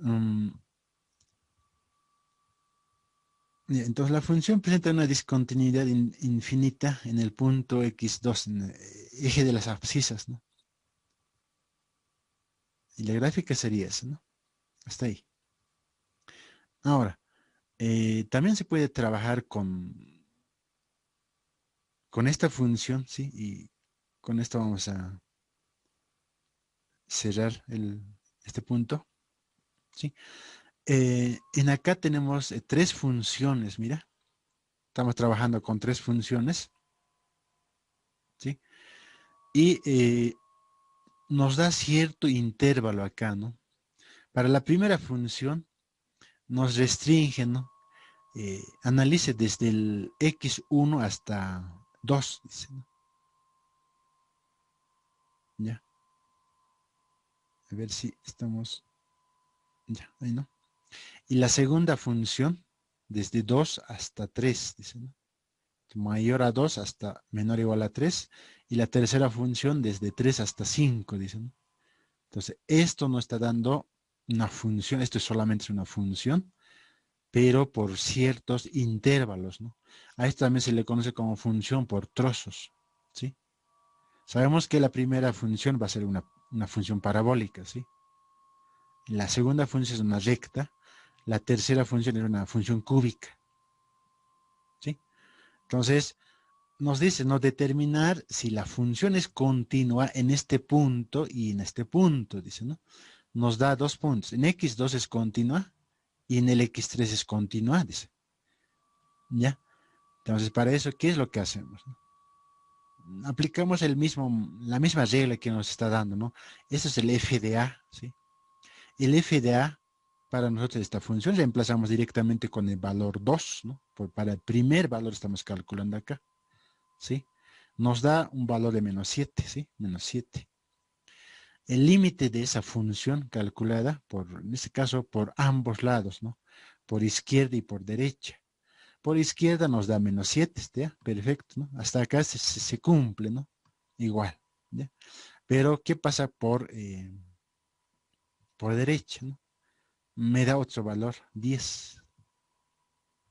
Ya, entonces la función presenta una discontinuidad infinita en el punto x2, en el eje de las abscisas, ¿no? Y la gráfica sería esa, ¿no? Hasta ahí. Ahora, también se puede trabajar con esta función, ¿sí? Y con esto vamos a cerrar este punto, ¿sí? En acá tenemos tres funciones, mira. Estamos trabajando con tres funciones, ¿sí? Y nos da cierto intervalo acá, ¿no? Para la primera función nos restringe, ¿no? Analice desde el x1 hasta 2, dice, ¿no? Ya, a ver si estamos, ya, ahí no. Y la segunda función, desde 2 hasta 3, dice, ¿no? Mayor a 2 hasta menor o igual a 3. Y la tercera función, desde 3 hasta 5, dice, ¿no? Entonces, esto no está dando una función, esto es solamente una función, pero por ciertos intervalos, ¿no? A esto también se le conoce como función por trozos, ¿sí? Sabemos que la primera función va a ser una función parabólica, ¿sí? La segunda función es una recta, la tercera función es una función cúbica, ¿sí? Entonces, nos dice, no determinar si la función es continua en este punto y en este punto, dice, ¿no? Nos da dos puntos. En x2 es continua y en el x3 es continua, dice. ¿Ya? Entonces, para eso, ¿qué es lo que hacemos? Aplicamos la misma regla que nos está dando, ¿no? Eso es el f de a, ¿sí? El f de a, para nosotros esta función, reemplazamos directamente con el valor 2, ¿no? Para el primer valor estamos calculando acá, ¿sí? Nos da un valor de menos 7, ¿sí? Menos 7. El límite de esa función calculada, en este caso, por ambos lados, ¿no? Por izquierda y por derecha. Por izquierda nos da menos 7, ¿ya? Perfecto, ¿no? Hasta acá se cumple, ¿no? Igual, ¿ya? Pero, ¿qué pasa por derecha, ¿no? Me da otro valor, 10,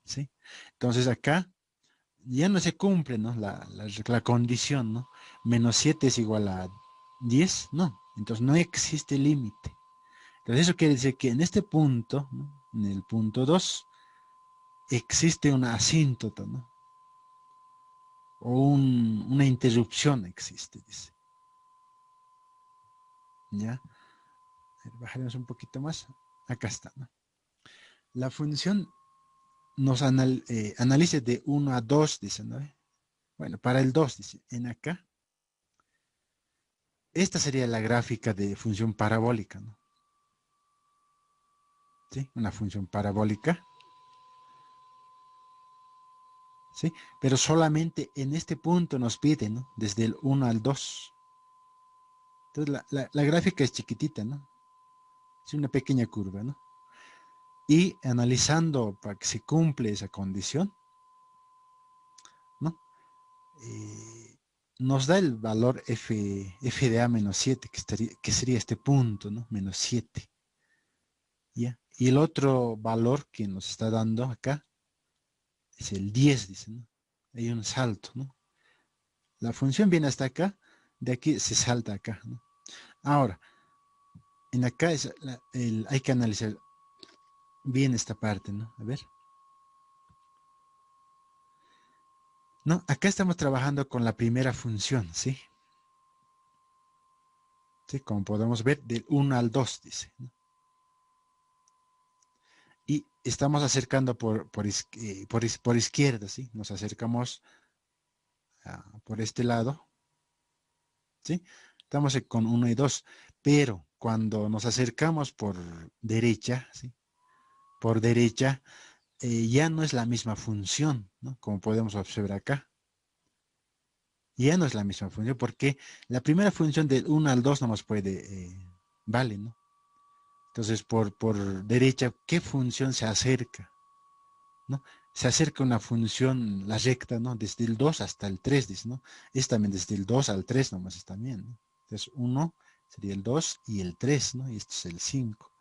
¿sí? Entonces acá ya no se cumple, ¿no? La condición, ¿no? Menos 7 es igual a 10, no. Entonces no existe límite. Entonces eso quiere decir que en este punto, ¿no? En el punto 2, existe una asíntota, ¿no? O una interrupción existe, dice. Ya, bajaremos un poquito más. Acá está, ¿no? La función nos analice de 1 a 2, dice, ¿no? Bueno, para el 2, dice, en acá. Esta sería la gráfica de función parabólica, ¿no? ¿Sí? Una función parabólica. ¿Sí? Pero solamente en este punto nos pide, ¿no? Desde el 1 al 2. Entonces la gráfica es chiquitita, ¿no? Es una pequeña curva, ¿no? Y analizando para que se cumple esa condición, ¿no? Nos da el valor f de a menos 7, que sería este punto, ¿no? Menos 7. ¿Ya? Y el otro valor que nos está dando acá es el 10, dice, ¿no? Hay un salto, ¿no? La función viene hasta acá, de aquí se salta acá, ¿no? Ahora, en acá hay que analizar bien esta parte, ¿no? A ver. No, acá estamos trabajando con la primera función, ¿sí? ¿Sí? Como podemos ver, del 1 al 2, dice, ¿no? Y estamos acercando por izquierda, ¿sí? Nos acercamos por este lado, ¿sí? Estamos con 1 y 2, pero cuando nos acercamos por derecha, ¿sí? Por derecha, ya no es la misma función, ¿no? Como podemos observar acá. Ya no es la misma función, porque la primera función del 1 al 2 no nos puede, vale, ¿no? Entonces, por derecha, ¿qué función se acerca? ¿No? Se acerca una función, la recta, ¿no? Desde el 2 hasta el 3, dice, ¿no? Es también desde el 2 al 3 nomás es también, ¿no? Entonces, 1 sería el 2 y el 3, ¿no? Y esto es el 5,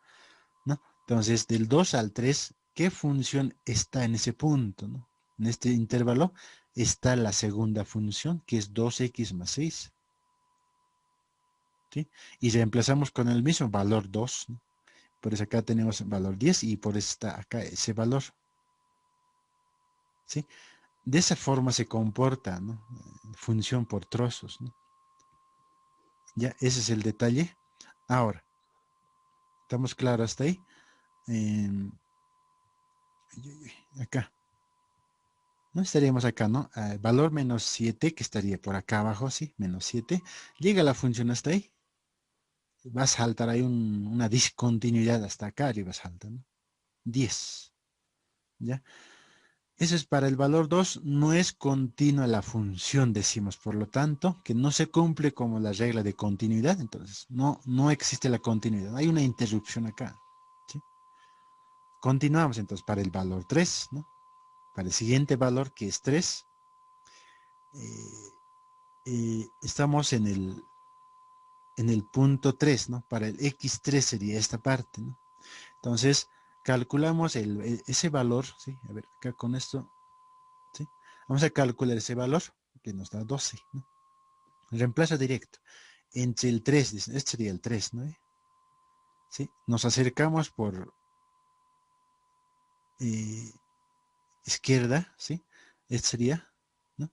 ¿no? Entonces, del 2 al 3, ¿qué función está en ese punto, ¿no? En este intervalo está la segunda función, que es 2x más 6, ¿sí? Y reemplazamos con el mismo valor 2, ¿no? Por eso acá tenemos el valor 10 y por eso está acá ese valor, ¿sí? De esa forma se comporta, ¿no? Función por trozos, ¿no? Ya, ese es el detalle. Ahora, ¿estamos claros hasta ahí? Eh, acá, ¿no? Estaríamos acá, ¿no? Valor menos 7, que estaría por acá abajo, ¿sí? Menos 7. Llega la función hasta ahí. Va a saltar ahí una discontinuidad hasta acá arriba salta, ¿no? 10. ¿Ya? Eso es para el valor 2, no es continua la función, decimos, por lo tanto, que no se cumple como la regla de continuidad, entonces no existe la continuidad, hay una interrupción acá, ¿sí? Continuamos entonces para el valor 3, ¿no? Para el siguiente valor que es 3, estamos en el punto 3, ¿no? Para el x3 sería esta parte, ¿no? Entonces, calculamos ese valor, ¿sí? A ver, acá con esto, ¿sí? Vamos a calcular ese valor, que nos da 12, ¿no? Reemplazo directo. Entre el 3, este sería el 3, ¿no? ¿Sí? Nos acercamos por eh, izquierda, ¿sí? Este sería, ¿no?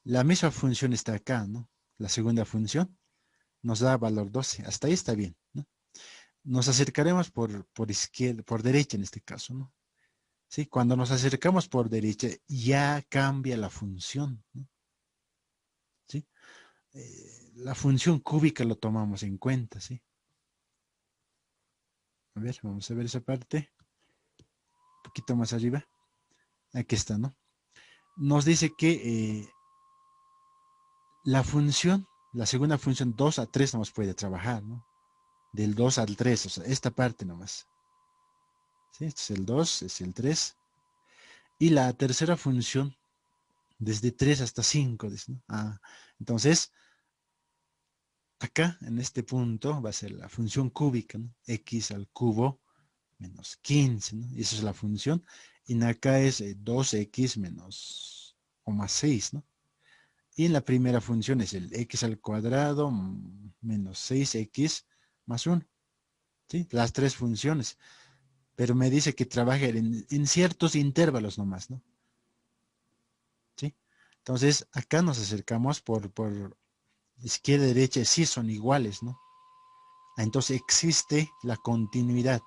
La misma función está acá, ¿no? La segunda función nos da valor 12. Hasta ahí está bien, ¿no? Nos acercaremos por izquierda, por derecha en este caso, ¿no? ¿Sí? Cuando nos acercamos por derecha, ya cambia la función, ¿no? ¿Sí? La función cúbica lo tomamos en cuenta, ¿sí? A ver, vamos a ver esa parte. Un poquito más arriba. Aquí está, ¿no? Nos dice que la segunda función 2 a 3 nos puede trabajar, ¿no? Del 2 al 3, o sea, esta parte nomás. ¿Sí? Este es el 2, es el 3. Y la tercera función, desde 3 hasta 5, dice, ¿no? Entonces, acá, en este punto, va a ser la función cúbica, ¿no? X al cubo menos 15, ¿no? Y esa es la función. Y acá es 2x menos o más 6, ¿no? Y en la primera función es el x al cuadrado menos 6x más 1. ¿Sí? Las tres funciones. Pero me dice que trabaje en ciertos intervalos nomás, ¿no? ¿Sí? Entonces, acá nos acercamos por izquierda y derecha, sí son iguales, ¿no? Entonces existe la continuidad.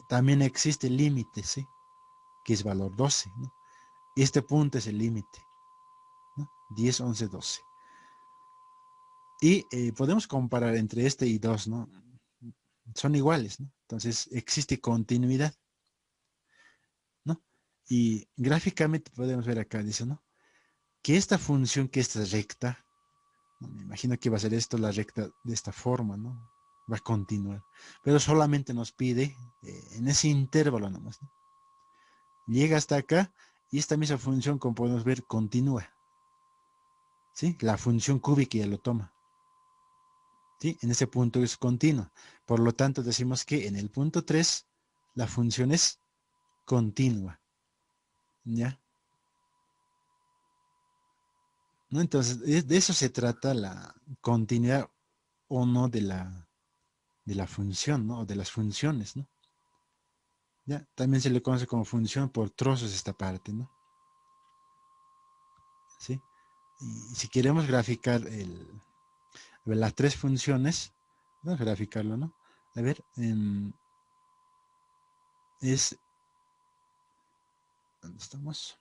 También existe el límite, ¿sí? Que es valor 12, ¿no? Este punto es el límite, ¿no? 10, 11, 12. Y podemos comparar entre este y 2, ¿no? Son iguales, ¿no? Entonces existe continuidad, ¿no? Y gráficamente podemos ver acá, dice, ¿no? Que esta función, que esta recta, ¿no? Me imagino que va a ser esto la recta de esta forma, ¿no? Va a continuar. Pero solamente nos pide en ese intervalo nomás, ¿no? Llega hasta acá y esta misma función, como podemos ver, continúa, ¿sí? La función cúbica ya lo toma, ¿sí? En ese punto es continua. Por lo tanto, decimos que en el punto 3 la función es continua, ¿ya? ¿No? Entonces, de eso se trata la continuidad o no de la función, ¿no? O de las funciones, ¿no? ¿Ya? También se le conoce como función por trozos esta parte, ¿no? ¿Sí? Y si queremos graficar las tres funciones, vamos a graficarlo, ¿no? A ver, es, ¿dónde estamos?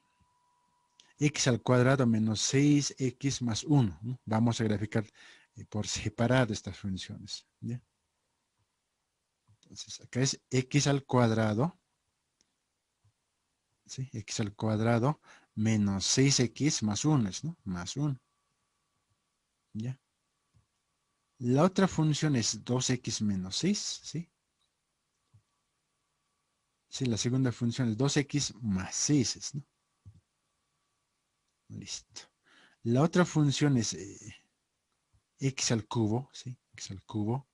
X al cuadrado menos 6x más 1, ¿no? Vamos a graficar por separado estas funciones, ¿ya? Entonces, acá es x al cuadrado, ¿sí? X al cuadrado menos 6x más 1, ¿no? Más 1, ¿ya? La otra función es 2x menos 6, ¿sí? Sí, la segunda función es 2x más 6, ¿no? Listo. La otra función es x al cubo, ¿sí? X al cubo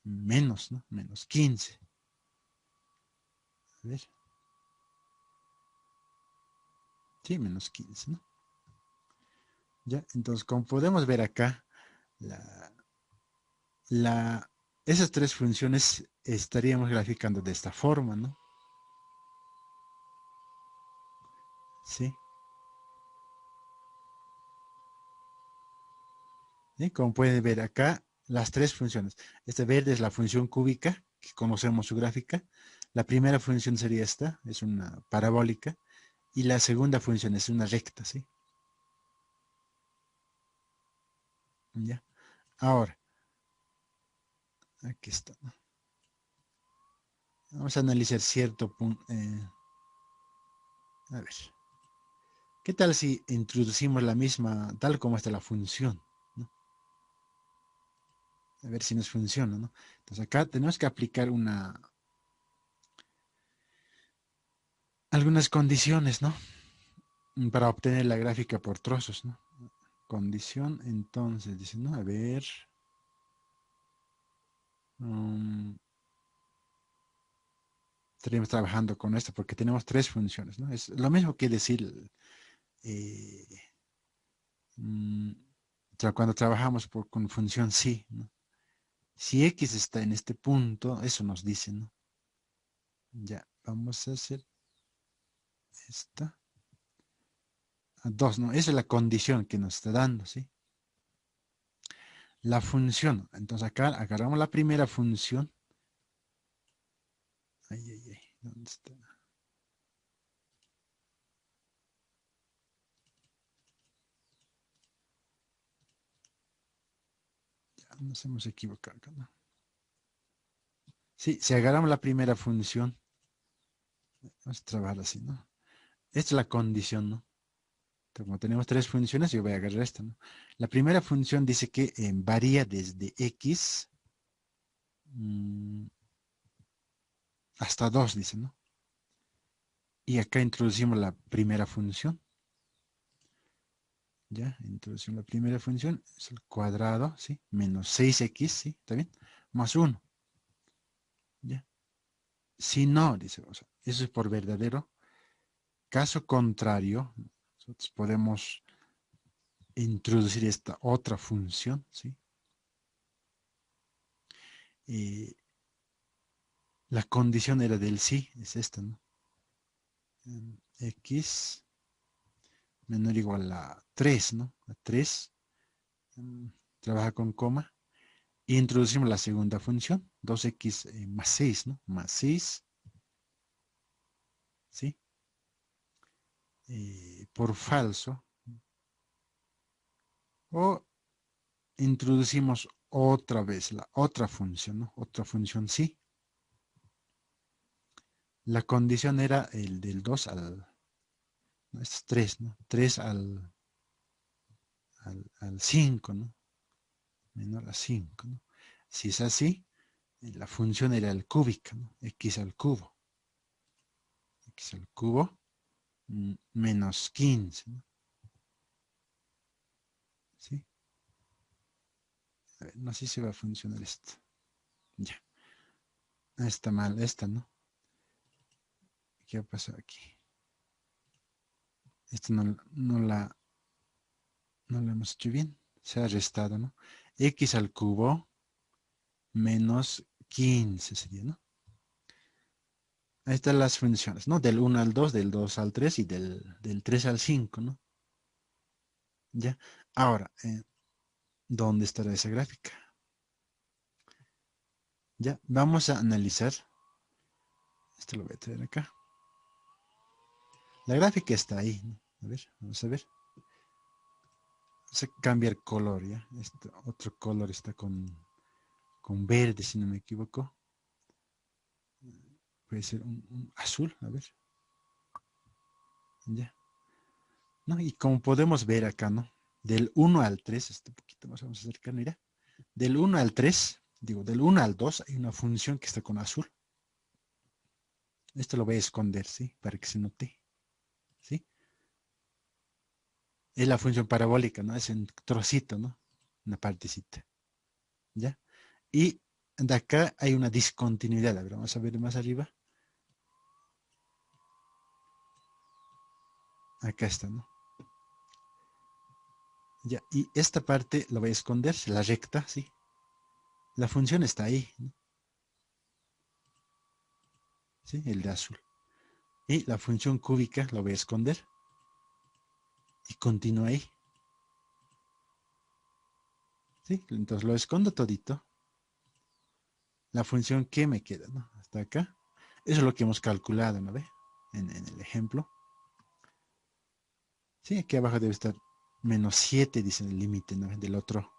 menos, ¿no? Menos 15. A ver. Sí, menos 15, ¿no? Ya, entonces, como podemos ver acá, la, la, esas tres funciones estaríamos graficando de esta forma, ¿no? Sí. ¿Sí? Como pueden ver acá, las tres funciones. Este verde es la función cúbica, que conocemos su gráfica. La primera función sería esta, es una parabólica. Y la segunda función es una recta, ¿sí? Ya. Ahora, aquí está, ¿no? Vamos a analizar cierto punto. A ver. ¿Qué tal si introducimos la misma, tal como está la función, ¿no? A ver si nos funciona, ¿no? Entonces acá tenemos que aplicar algunas condiciones, ¿no? Para obtener la gráfica por trozos, ¿no? Condición, entonces, dice, ¿no? A ver. um, Estaríamos trabajando con esto porque tenemos tres funciones, ¿no? Es lo mismo que decir eh, mm, cuando trabajamos con función sí, ¿no? Si x está en este punto, eso nos dice, ¿no? Ya, vamos a hacer esta. A 2, ¿no? Esa es la condición que nos está dando, ¿sí? La función. Entonces acá agarramos la primera función. Ay, ay, ay. ¿Dónde está? Ya nos hemos equivocado acá, ¿no? Sí, si agarramos la primera función, vamos a trabajar así, ¿no? Esta es la condición, ¿no? Entonces, como tenemos tres funciones, yo voy a agarrar esta, ¿no? La primera función dice que varía desde x mm, hasta 2, dice, ¿no? Y acá introducimos la primera función. Ya, introducimos la primera función, es el cuadrado, ¿sí? Menos 6x, ¿sí? ¿Está bien? Más 1, ¿ya? Si no, dice, o sea, eso es por verdadero. Caso contrario, nosotros podemos introducir esta otra función, ¿sí? Y la condición era del sí, es esta, ¿no? X menor o igual a 3, ¿no? A 3, mm, trabaja con coma. introducimos la segunda función, 2x más 6, ¿no? Más 6, ¿sí? Por falso. O introducimos otra vez la otra función, ¿no? Otra función sí. La condición era el del 2 al, no, este es 3, ¿no? 3 al 5, ¿no? Menor a 5, ¿no? Si es así, la función era el cúbica, ¿no? X al cubo. X al cubo menos 15, ¿no? ¿Sí? A ver, no sé si va a funcionar esto. Ya. Está mal esta, ¿no? ¿Qué ha pasado aquí? Esto no la hemos hecho bien. Se ha restado, ¿no? X al cubo menos 15 sería, ¿no? Ahí están las funciones, ¿no? Del 1 al 2, del 2 al 3 y del 3 al 5, ¿no? Ya. Ahora, ¿dónde estará esa gráfica? Ya, vamos a analizar. Esto lo voy a traer acá. La gráfica está ahí, ¿no? A ver, vamos a ver. Vamos a cambiar color, ¿ya? Este otro color está con verde, si no me equivoco. Puede ser un azul, a ver. Ya. ¿No? Y como podemos ver acá, ¿no? Del 1 al 3, este poquito más vamos a acercar, mira. Del 1 al 3, digo, del 1 al 2 hay una función que está con azul. Esto lo voy a esconder, ¿sí? Para que se note, ¿sí? Es la función parabólica, ¿no? Es un trocito, ¿no? Una partecita, ¿ya? Y de acá hay una discontinuidad. A ver, vamos a ver más arriba. Acá está, ¿no? Ya, y esta parte lo voy a esconder, la recta, ¿sí? La función está ahí, ¿no? ¿Sí? El de azul. Y la función cúbica lo voy a esconder y continúa ahí, ¿sí? Entonces lo escondo todito. La función que me queda, ¿no? Hasta acá. Eso es lo que hemos calculado, ¿no ve? En el ejemplo. Sí, aquí abajo debe estar menos 7, dice el límite, ¿no? Del otro.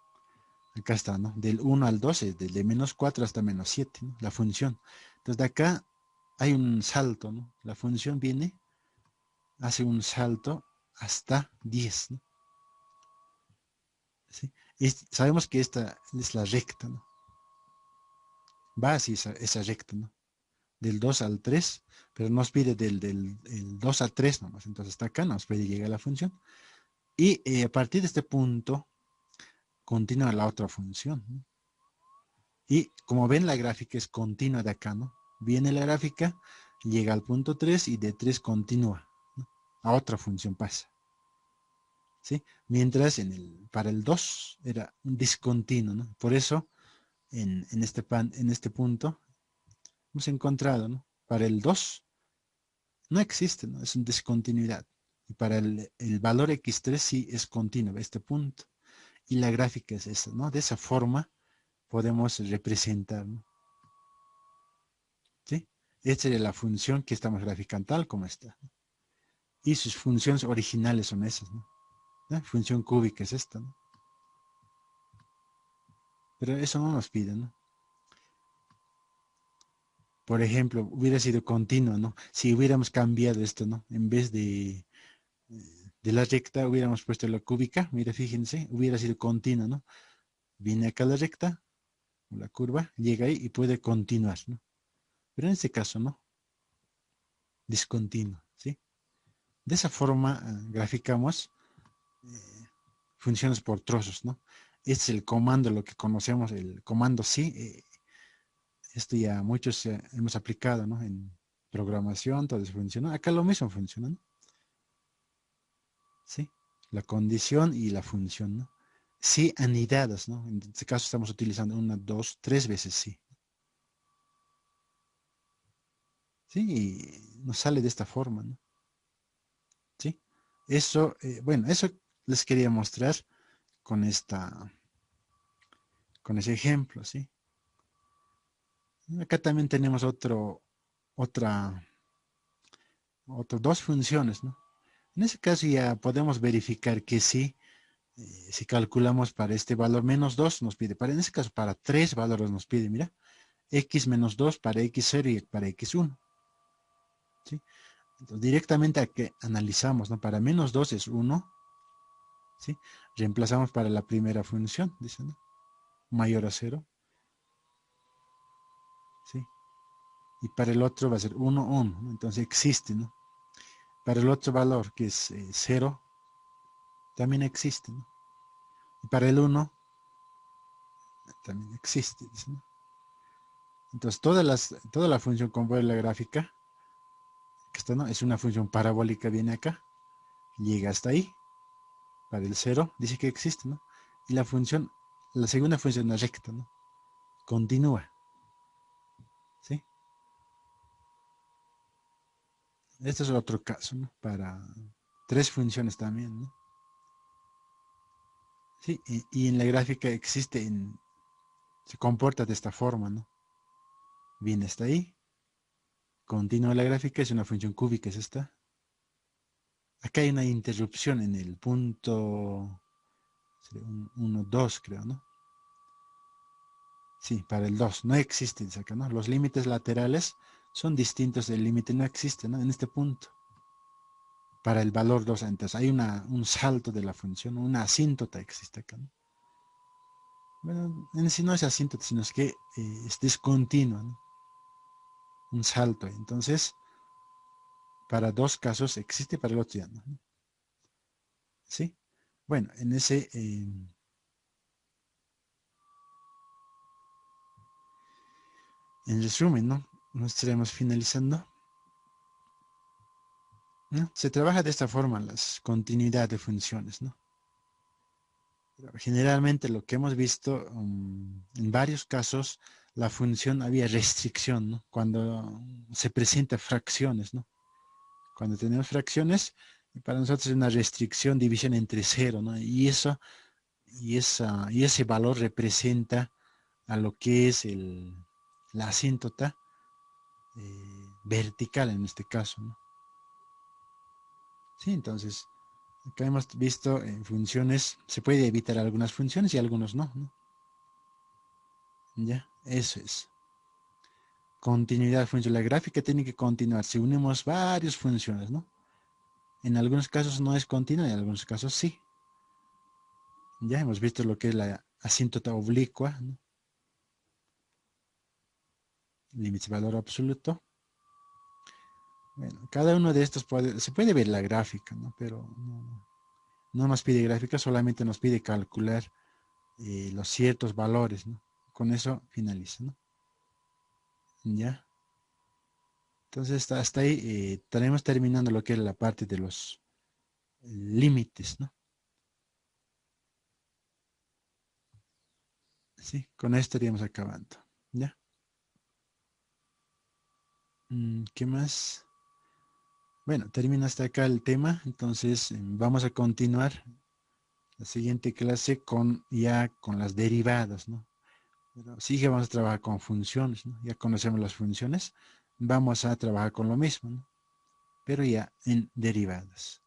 Acá está, ¿no? Del 1 al 12, desde menos 4 hasta menos 7, ¿no? La función. Entonces de acá hay un salto, ¿no? La función viene, hace un salto hasta 10, ¿no? ¿Sí? Y sabemos que esta es la recta, ¿no? Va así esa recta, ¿no? Del 2 al 3, pero nos pide del el 2 al 3 nomás. Entonces hasta acá nos puede llegar la función. Y a partir de este punto continúa la otra función, ¿no? Y como ven, la gráfica es continua de acá, ¿no? Viene la gráfica, llega al punto 3 y de 3 continúa, ¿no? A otra función pasa, ¿sí? Mientras para el 2 era un discontinuo, ¿no? Por eso en este punto hemos encontrado, ¿no? Para el 2 no existe, ¿no? Es una discontinuidad. Y para el valor x3 sí es continuo, este punto. Y la gráfica es esa, ¿no? De esa forma podemos representar, ¿no? ¿Sí? Esta es la función que estamos graficando tal como está, ¿no? Y sus funciones originales son esas, ¿no? Función cúbica es esta, ¿no? Pero eso no nos pide, ¿no? Por ejemplo, hubiera sido continuo, ¿no? Si hubiéramos cambiado esto, ¿no? En vez de la recta, hubiéramos puesto la cúbica. Mira, fíjense, hubiera sido continuo, ¿no? Viene acá la recta, la curva, llega ahí y puede continuar, ¿no? Pero en este caso, ¿no? Discontinuo, ¿sí? De esa forma graficamos eh, funciones por trozos, ¿no? Este es el comando, lo que conocemos, el comando sí. Esto ya muchos hemos aplicado, ¿no? En programación, todo eso funciona. Acá lo mismo funciona, ¿no? Sí. La condición y la función, ¿no? Sí anidadas, ¿no? En este caso estamos utilizando una, dos, tres veces sí. Sí, y nos sale de esta forma, ¿no? Sí. Eso, bueno, eso les quería mostrar con con ese ejemplo, ¿sí? Acá también tenemos otras dos funciones, ¿no? En ese caso ya podemos verificar que sí, si calculamos para este valor menos 2 nos pide, en ese caso para 3 valores nos pide, mira, x menos 2 para x0 y para x1, ¿sí? Entonces directamente aquí analizamos, ¿no? Para menos 2 es 1, ¿sí? Reemplazamos para la primera función, dice, ¿no? Mayor a 0, ¿sí? Y para el otro va a ser 1, 1, ¿no? Entonces existe, ¿no? Para el otro valor, que es 0, también existe, ¿no? Y para el 1, también existe, dice, ¿no? Entonces, toda la función con la gráfica, que está, ¿no? Es una función parabólica, viene acá, llega hasta ahí, para el 0, dice que existe, ¿no? Y la segunda función es recta, ¿no? Continúa, ¿sí? Este es otro caso, ¿no? Para 3 funciones también, ¿no? Sí, y en la gráfica se comporta de esta forma, ¿no? Viene hasta ahí, continúa la gráfica, es una función cúbica, es esta. Acá hay una interrupción en el punto 1, 2, creo, ¿no? Sí, para el 2 no existe, dice acá, ¿no? Los límites laterales son distintos, el límite no existe, ¿no? En este punto. Para el valor 2, entonces hay un salto de la función, una asíntota existe acá, ¿no? Bueno, en sí no es asíntota, sino es que es discontinua, ¿no? Un salto. Entonces, para dos casos existe, para el otro ya no, ¿no? ¿Sí? Bueno, en resumen, ¿no? Nos estaremos finalizando, ¿no? Se trabaja de esta forma las continuidad de funciones, ¿no? Pero generalmente lo que hemos visto, en varios casos, la función había restricción, ¿no? Cuando se presenta fracciones, ¿no? Cuando tenemos fracciones, para nosotros es una restricción, división entre cero, ¿no? Y ese valor representa a lo que es la asíntota vertical en este caso, ¿no? Sí, entonces, acá hemos visto en funciones, se puede evitar algunas funciones y algunos no, ¿no? Ya, eso es. Continuidad función. La gráfica tiene que continuar si unimos varias funciones, ¿no? En algunos casos no es continua, en algunos casos sí. Ya hemos visto lo que es la asíntota oblicua, ¿no? Límite de valor absoluto. Bueno, cada uno de estos se puede ver la gráfica, ¿no? Pero no nos pide gráfica, solamente nos pide calcular los ciertos valores, ¿no? Con eso finaliza, ¿no? Ya. Entonces hasta ahí estaremos terminando lo que es la parte de los límites, ¿no? Sí, con esto estaríamos acabando. ¿Ya? ¿Qué más? Bueno, termina hasta acá el tema, entonces vamos a continuar la siguiente clase con las derivadas, ¿no? Pero sí que vamos a trabajar con funciones, ¿no? Ya conocemos las funciones, vamos a trabajar con lo mismo, ¿no? Pero ya en derivadas.